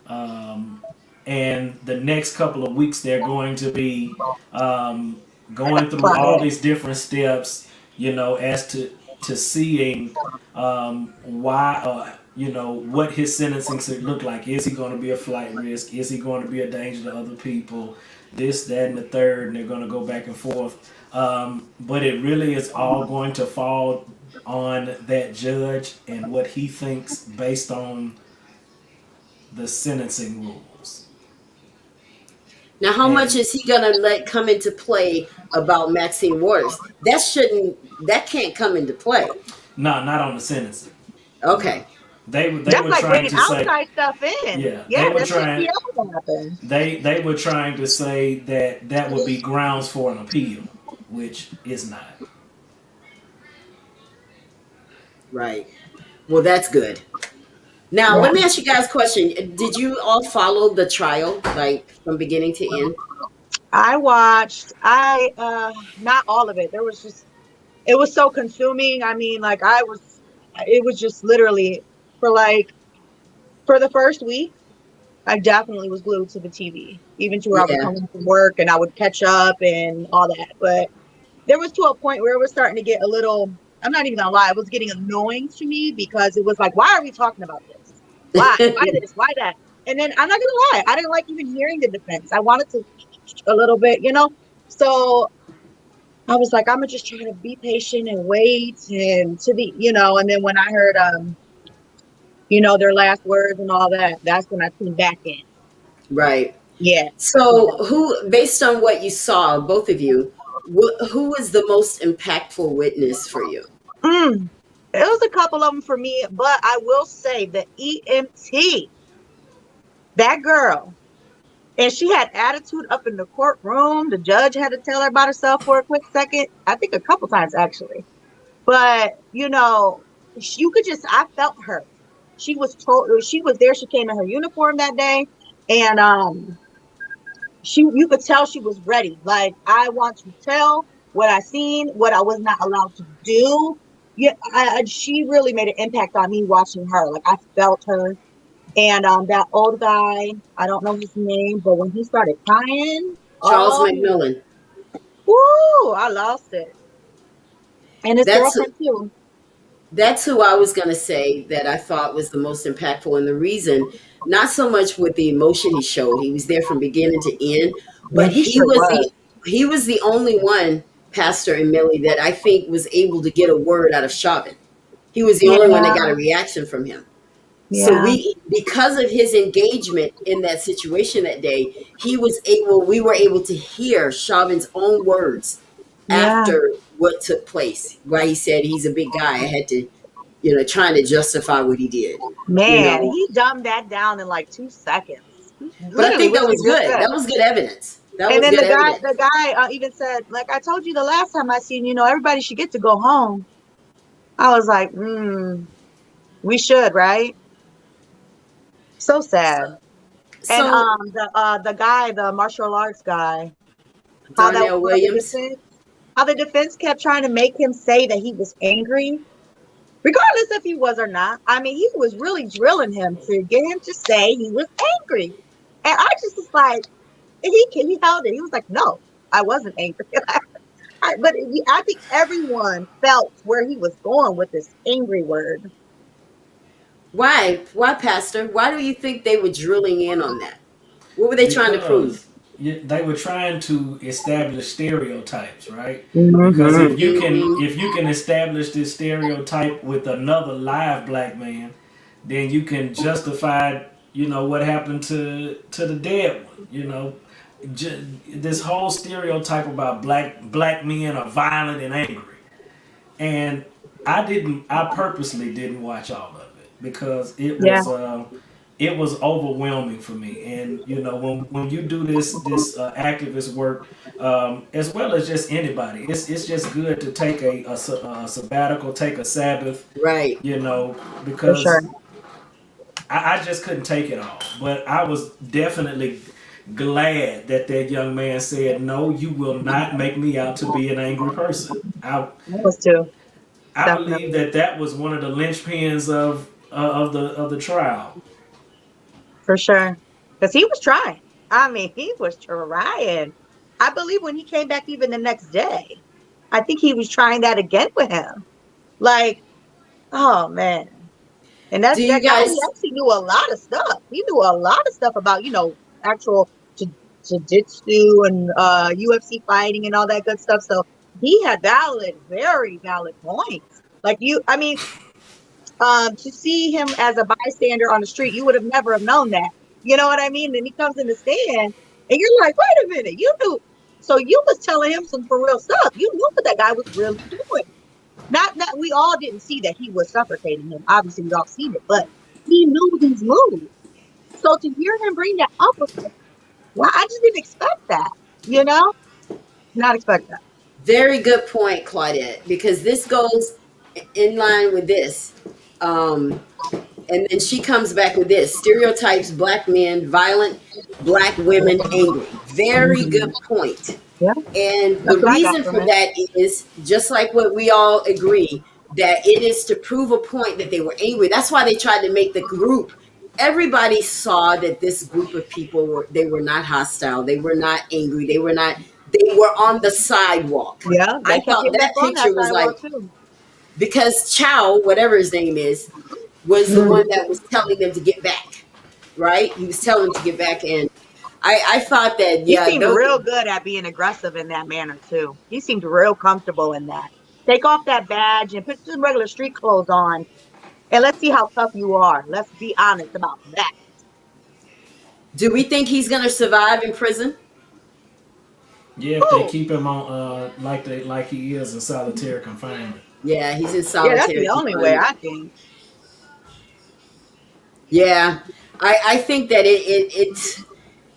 Um, and the next couple of weeks, they're going to be going through all Claudette. these different steps, as to seeing why, what his sentencing should look like. Is he going to be a flight risk? Is he going to be a danger to other people? This, that, and the third, and they're going to go back and forth. But it really is all going to fall on that judge and what he thinks based on the sentencing rules. Now, how much And is he going to let come into play about Maxine Waters? That can't come into play. no, not on the sentencing. No, Okay. they That's were like trying bringing to say, outside stuff in. yeah, Yeah, that shouldn't be able to happen. they were trying to say that would be grounds for an appeal, which is not. Right. Well, that's good. Now, Yeah. let me ask you guys a question. Did you all follow the trial, like from beginning to end? I watched, not all of it. It was so consuming. I mean, like it was just literally for the first week, I definitely was glued to the TV, even to where I would Yeah. come home from work and I would catch up and all that. But there was to a point where it was starting to get a little, I'm not even gonna lie, it was getting annoying to me because it was like, why are we talking about this? Why? Why this? Why that? And then I'm not gonna lie, I didn't like even hearing the defense. I wanted to a little bit. So I was like, I'm gonna just try to be patient and wait and and then when I heard their last words and all that, that's when I tuned back in. Right. Yeah. So, based on what you saw, both of you, who was the most impactful witness for you? Mm. It was a couple of them for me, but I will say the EMT, that girl, And she had attitude up in the courtroom. The judge had to tell her about herself for a quick second. I think a couple times actually. But you could just I felt her. She was there. She came in her uniform that day, and you could tell she was ready. Like, I want to tell what I seen, what I was not allowed to do. Yeah, she really made an impact on me watching her. Like, I felt her. And that old guy, I don't know his name, but when he started crying, Charles oh, McMillan. woo, I lost it. And his That's girlfriend too. that's who I was going to say that I thought was the most impactful. And the reason, not so much with the emotion he showed, he was there from beginning to end, Yeah, but he sure was. he was the only one, Pastor and Millie, that I think was able to get a word out of Chauvin. He was the only one that got a reaction from him. So Yeah, because of his engagement in that situation that day, we were able to hear Chauvin's own words yeah. after what took place, why he said he's a big guy. I had to, trying to justify what he did, Man, he dumbed that down in like 2 seconds. But I Literally, think what that you was just good. said. That was good evidence. That And was then good the guy, evidence. even said, like, I told you the last time I seen you, everybody should get to go home. I was like, we should, right? So sad. And So the guy, the martial arts guy, Darnell Williams. how the defense kept trying to make him say that he was angry, regardless if he was or not. I mean, he was really drilling him to get him to say he was angry. And I just was like, he held it. He was like, no, I wasn't angry. But I think everyone felt where he was going with this angry word. Why, Pastor? Why do you think they were drilling in on that? What were they trying to prove? Because they were trying to establish stereotypes, right? Because Mm-hmm. if you can establish this stereotype with another live black man, then you can justify, what happened to the dead one. This whole stereotype about black men are violent and angry, and I purposely didn't watch all of it because Yeah. it was overwhelming for me. And when you do this activist work, as well as just anybody, it's just good to take a sabbatical, take a Sabbath, Right. For because sure. I just couldn't take it all. But I was definitely glad that young man said, "No, you will not make me out to be an angry person." I was too. I believe Definitely. that was one of the linchpins of the trial. For sure. Because he was trying. I mean, he was trying. I believe when he came back even the next day, I think he was trying that again with him. Like, oh man. And Do that you guy, he guys actually knew a lot of stuff. He knew a lot of stuff about, actual jiu-jitsu and UFC fighting and all that good stuff. So he had very valid points. Like to see him as a bystander on the street, you would have never have known that. You know what I mean? And he comes in the stand and you're like, wait a minute, you knew. So you was telling him some for real stuff. You knew what that guy was really doing. Not that we all didn't see that he was suffocating him. Obviously, we all seen it, but he knew these moves. So to hear him bring that up was like, wow, I just didn't expect that. Not expect that. Very good point, Claudette, because this goes in line with this. And then she comes back with this: stereotypes, black men, violent, black women, angry. Very good point. Yeah, And that's the what I got reason from for it. that is just like what we all agree, that it is to prove a point that they were angry. That's why they tried to make the group. Everybody saw that this group of people were not hostile. They were not angry. They were on the sidewalk. Yeah, I they kept thought getting that back on that picture was like, sidewalk too. because Chow, whatever his name is, was the one that was telling them to get back, right? He was telling them to get back. And I thought that, He yeah, seemed real good at being aggressive in that manner too. He seemed real comfortable in that. Take off that badge and put some regular street clothes on, and let's see how tough you are. Let's be honest about that. do we think he's going to survive in prison? Yeah, if they Whew. keep him on like he is in solitary confinement. Yeah, he's in Yeah, that's solitary the only way confinement. I think. Yeah, I think that it's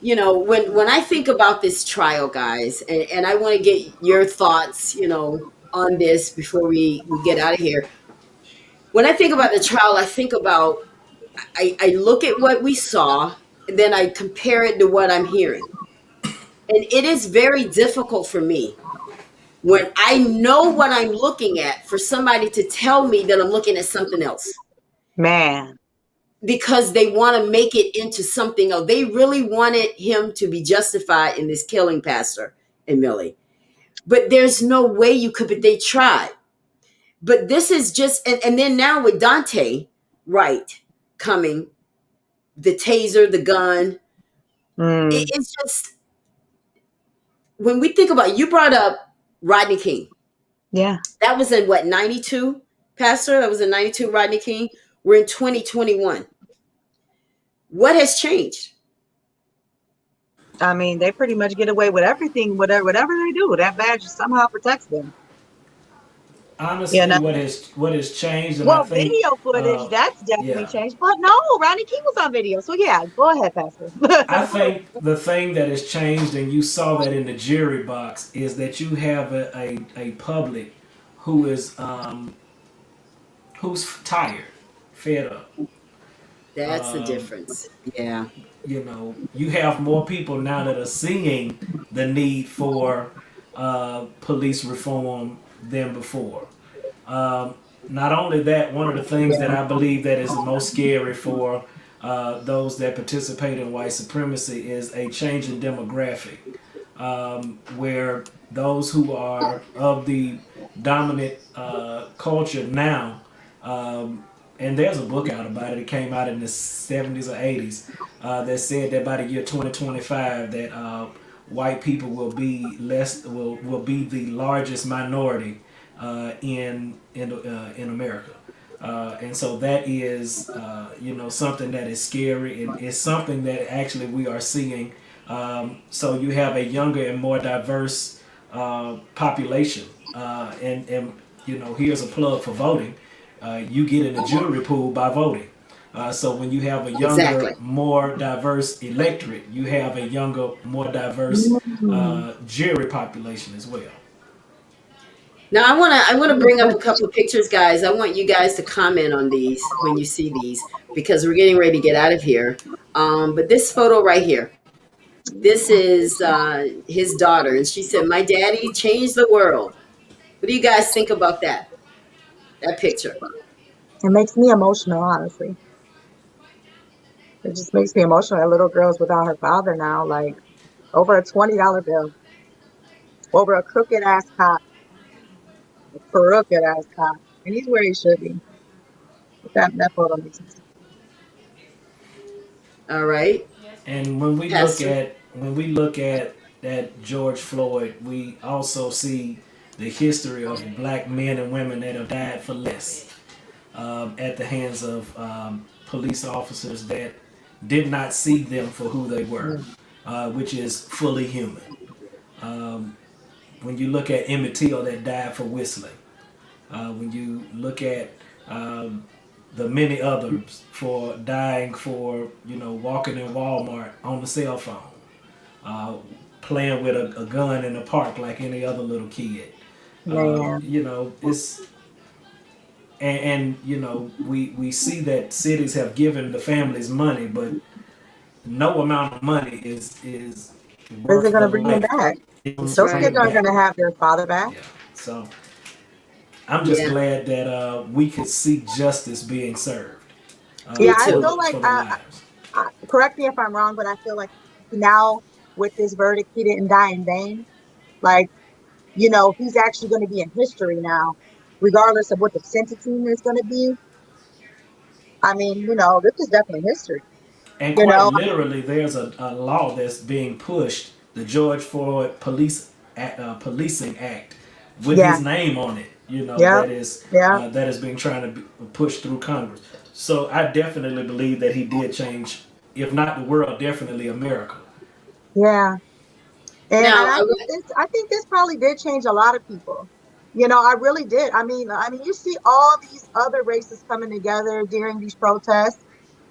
when I think about this trial, guys, and I want to get your thoughts, on this before we get out of here. When I think about the trial, I think about I look at what we saw, and then I compare it to what I'm hearing. And it is very difficult for me when I know what I'm looking at for somebody to tell me that I'm looking at something else, Man. because they want to make it into something else. They really wanted him to be justified in this killing, Pastor and Millie. But there's no way you could, but they tried. But this is just, and then now with Dante Wright coming, the taser, the gun, it's just, when we think about, you brought up Rodney King. Yeah. That was in what, 92, Pastor? That was in 92, Rodney King. We're in 2021. What has changed? I mean, they pretty much get away with everything, whatever they do. That badge somehow protects them. Honestly, what has changed, and I Well, think video footage, that's definitely changed. But no, Rodney King was on video. So yeah, go ahead, Pastor. I think the thing that has changed, and you saw that in the jury box, is that you have a public who is who's tired, fed up. That's the difference. Yeah. You have more people now that are seeing the need for police reform than before. Not only that, one of the things that I believe that is the most scary for those that participate in white supremacy is a change in demographic, where those who are of the dominant culture now, and there's a book out about it. It came out in the 70s or 80s that said that by the year 2025 that white people will be will be the largest minority in America. And so that is something that is scary, and it's something that actually we are seeing. So you have a younger and more diverse population, and here's a plug for voting. You get in the jury pool by voting. So when you have a younger, more diverse electorate, you have a younger, more diverse jury population as well. Now I wanna bring up a couple of pictures, guys. I want you guys to comment on these when you see these, because we're getting ready to get out of here. But this photo right here, this is his daughter, and she said, "My daddy changed the world." What do you guys think about that? That picture. It makes me emotional, honestly. It just makes me emotional. That little girl's without her father now, like over a $20 bill, over a crooked ass cop, and he's where he should be. That photo makes sense. All right. And when we look at that George Floyd, we also see the history of black men and women that have died for less at the hands of police officers that did not see them for who they were, which is fully human. When you look at Emmett Till that died for whistling, when you look at the many others for dying for walking in Walmart on the cell phone, playing with a gun in the park like any other little kid. It's and we see that cities have given the families money, but no amount of money is worth going to bring them back. Those kids aren't going to have their father back. Yeah. So I'm just glad that we could see justice being served. I feel like, correct me if I'm wrong, but I feel like now with this verdict, he didn't die in vain. Like, he's actually going to be in history now, regardless of what the sentencing is going to be. I mean, this is definitely history. And quite literally, there's a law that's being pushed, the George Floyd Policing Act, with his name on it. That is being trying to be pushed through Congress. So I definitely believe that he did change, if not the world, definitely America. Yeah. And I think this probably did change a lot of people. I really did. I mean, you see all these other races coming together during these protests.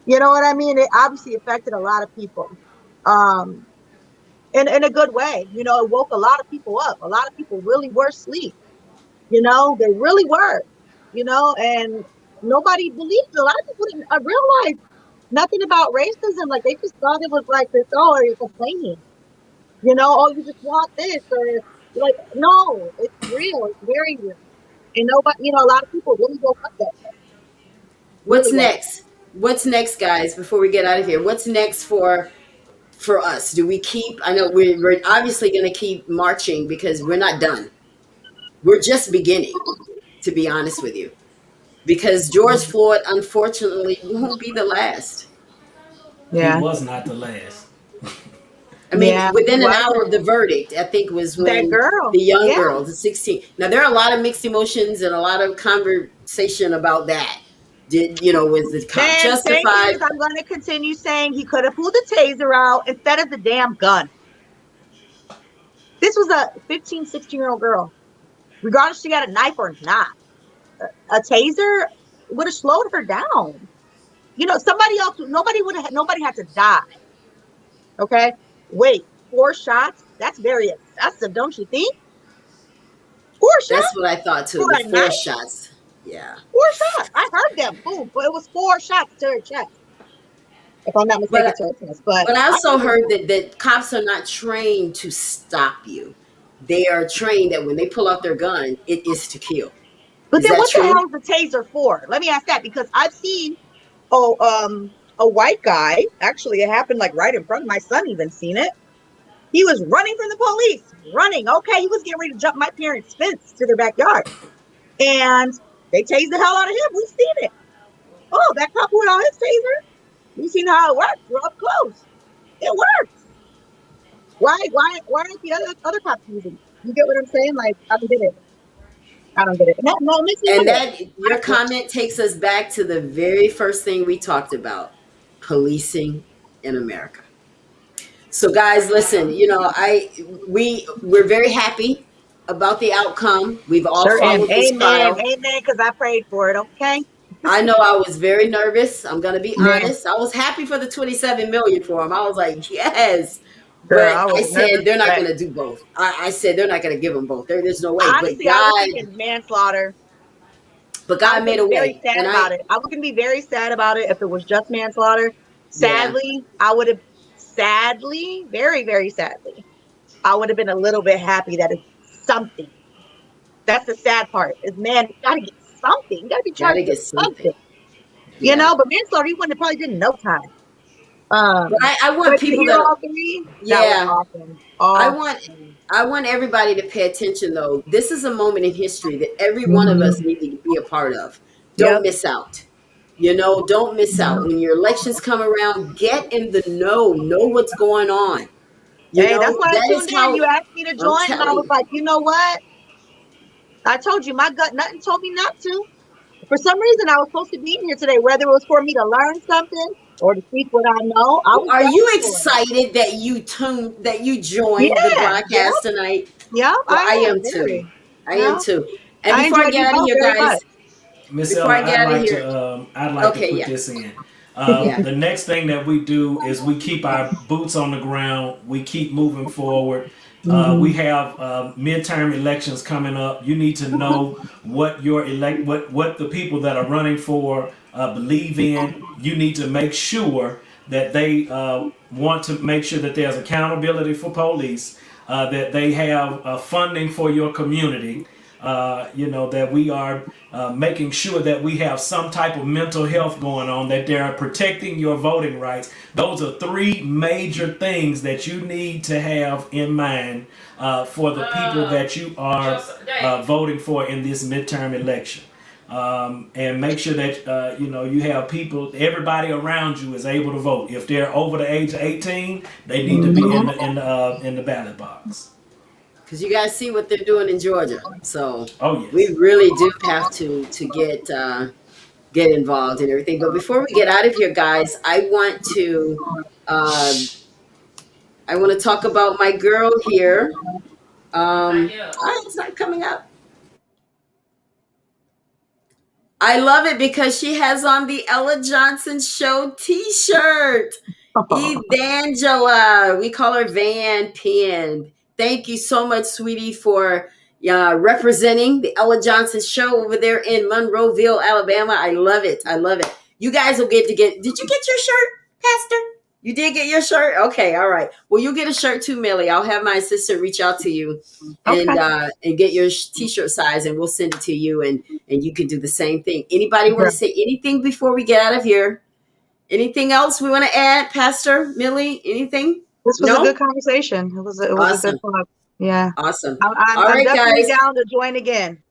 You know what I mean? It obviously affected a lot of people. Um, in a good way. You know, it woke a lot of people up. A lot of people really were asleep. You know, they really were. You know, and nobody believed it. A lot of people didn't realize nothing about racism. Like they just thought it was like this. Oh, you're complaining. You know, oh, you just want this, or like no, it's real. It's very real. And nobody, you know, a lot of people really woke up that day. What's Really woke. next? What's next, guys? Before we get out of here, what's next for us? Do we keep? I know we're obviously going to keep marching because we're not done. We're just beginning, to be honest with you, because George Floyd, unfortunately, won't be the last. He Yeah, was not the last. I yeah. mean, within an What hour of the verdict, I think was that when girl? the young Yeah. girl, the 16. Now there are a lot of mixed emotions and a lot of conversation about that. Did was the cop And thing justified? is, I'm going to continue saying he could have pulled the taser out instead of the damn gun. This was a 15, 16-year-old girl. Regardless she got a knife or not, a taser would have slowed her down. You know, somebody else, nobody had to die. Okay. Wait, 4 shots? That's very excessive, don't you think? 4 shots That's what I thought too. for The a four knife? shots. Yeah. 4 shots. I heard them. Boom. But it was 4 shots to her chest. If I'm not mistaken, But to her chest. But I I also heard them. heard that cops are not trained to stop you. They are trained that when they pull out their gun, it is to kill. But Is then that what the true? hell is the taser for? Let me ask that because I've seen oh a white guy. Actually, it happened like right in front of my son. Even seen it. He was running from the police, running. Okay, he was getting ready to jump my parents' fence to their backyard, and they tased the hell out of him. We've seen it. Oh, that cop went on his taser. We've seen how it works. We're up close. It works. Why aren't the other cops using it? You get what I'm saying? Like I don't get it. I don't get it. No, no, it makes me And wonder. that your comment takes us back to the very first thing we talked about, policing in America. So guys, listen, we're very happy about the outcome. We've all Sure am. followed this Amen. trial. Amen. Because I prayed for it. Okay. I know I was very nervous. I'm going to be Yeah. honest. I was happy for the 27 million for him. I was like, yes. Girl, But I I was said nervous they're not wreck. going to do both. I said they're not going to give them both. There's no way. Honestly, I was thinking manslaughter. But I was God gonna made be a very way. sad And about it. I was gonna be very sad about it if it was just manslaughter. yeah, Sadly, I would have sadly, very, very sadly, I would have been a little bit happy that it's something. That's the sad part. Is man, you gotta get something. You gotta be got charged to with get something. something. You Yeah. know, but manslaughter, you wouldn't have probably did in no time. But I want But to people hear that, all three, that was yeah, awesome. I want Awesome. I want everybody to pay attention though. This is a moment in history that every one of us Mhm. need to be a part of. Don't Yep. miss out. Don't miss out. When your elections come around, get in the know what's going on. Hey, that's why I That is tuned in. how You asked me to I'm join, and I telling was you. like, you know what? I told you my gut, nothing told me not to. For some reason, I was supposed to be in here today, whether it was for me to learn something or to speak what I know. I Well, was are you going for it. excited that you joined the Yeah, yeah, broadcast tonight? yeah. Well, I I am am too. very. I am Yeah, too. And I before I enjoyed you get out of both here, very much. guys, Miss before Ella, I get out of here, I'd like to okay, put yeah, this in. yeah. The next thing that we do is we keep our boots on the ground. We keep moving forward. We Mhm. have midterm elections coming up. You need to know what what the people that are running for believe in. You need to make sure that they want to make sure that there's accountability for police, that they have funding for your community. That we are making sure that we have some type of mental health going on, that they are protecting your voting rights. Those are three major things that you need to have in mind for the people that you are voting for in this midterm election. And make sure that you have everybody around you is able to vote. If they're over the age of 18, they need to be in the ballot box. Because you guys see what they're doing in Georgia. So Oh we yes. really do have to get involved in everything. But before we get out of here, guys, uh, I want to talk about my girl here. It's not coming up. I love it because she has on the Ella Johnson Show T-shirt. Evangela, we call her Van Pen. Thank you so much, sweetie, for representing the Ella Johnson Show over there in Monroeville, Alabama. I love it. I love it. You guys will get. Did you get your shirt, Pastor? You did get your shirt? Okay, all right. Well, you'll get a shirt too, Millie. I'll have my assistant reach out to you and get your t-shirt size, and we'll send it to you, and you can do the same thing. Anybody want to say anything before we get out of here? Anything else we want to add, Pastor Millie? Anything? This was a good conversation. It was awesome. a good talk. Yeah. Awesome. I'm definitely down to join again.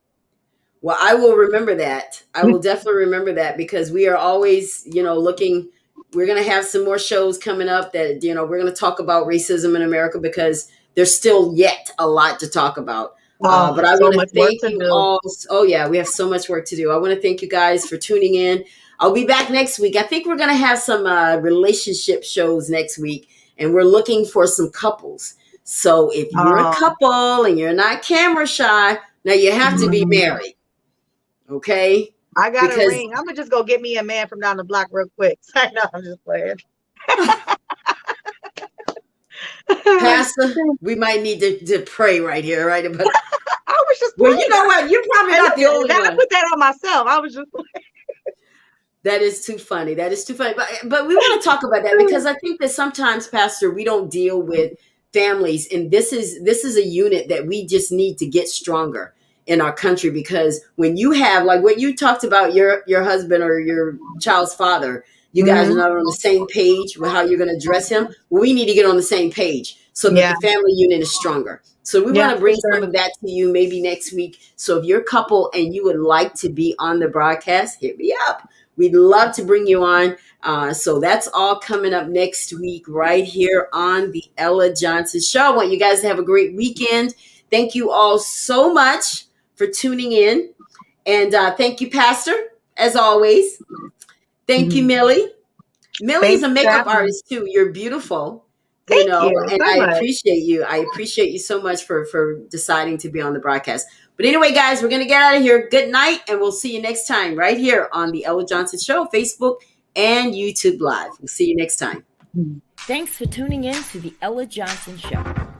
Well, I will remember that. I will definitely remember that, because we are always, looking. We're going to have some more shows coming up that, we're going to talk about racism in America, because there's still yet a lot to talk about. But I want to thank you all. Oh, yeah, we have so much work to do. I want to thank you guys for tuning in. I'll be back next week. I think we're going to have some relationship shows next week, and we're looking for some couples. So if you're a couple and you're not camera shy, now you have to be married. Okay? I got a ring. I'm going to just go get me a man from down the block real quick. I know, I'm just playing. Pastor, we might need to pray right here, right? But I was just playing. Well, you know what? You're probably not the only one. I put that on myself. I was just playing. That is too funny. That is too funny. But we want to talk about that, because I think that sometimes, Pastor, we don't deal with families, and this is a unit that we just need to get stronger in our country, because when you have, like what you talked about, your husband or your child's father, you guys are not on the same page with how you're going to address him. Well, we need to get on the same page so that the family unit is stronger. So we want to bring some of that to you maybe next week. So if you're a couple and you would like to be on the broadcast, hit me up. We'd love to bring you on. So that's all coming up next week right here on the Ella Johnson Show. I want you guys to have a great weekend. Thank you all so much for tuning in. And thank you, Pastor, as always. Thank you, Millie. Millie's a makeup artist, too. You're beautiful. Thank you. And I appreciate you. I appreciate you so much for deciding to be on the broadcast. But anyway, guys, we're going to get out of here. Good night, and we'll see you next time right here on the Ella Johnson Show, Facebook and YouTube Live. We'll see you next time. Thanks for tuning in to the Ella Johnson Show.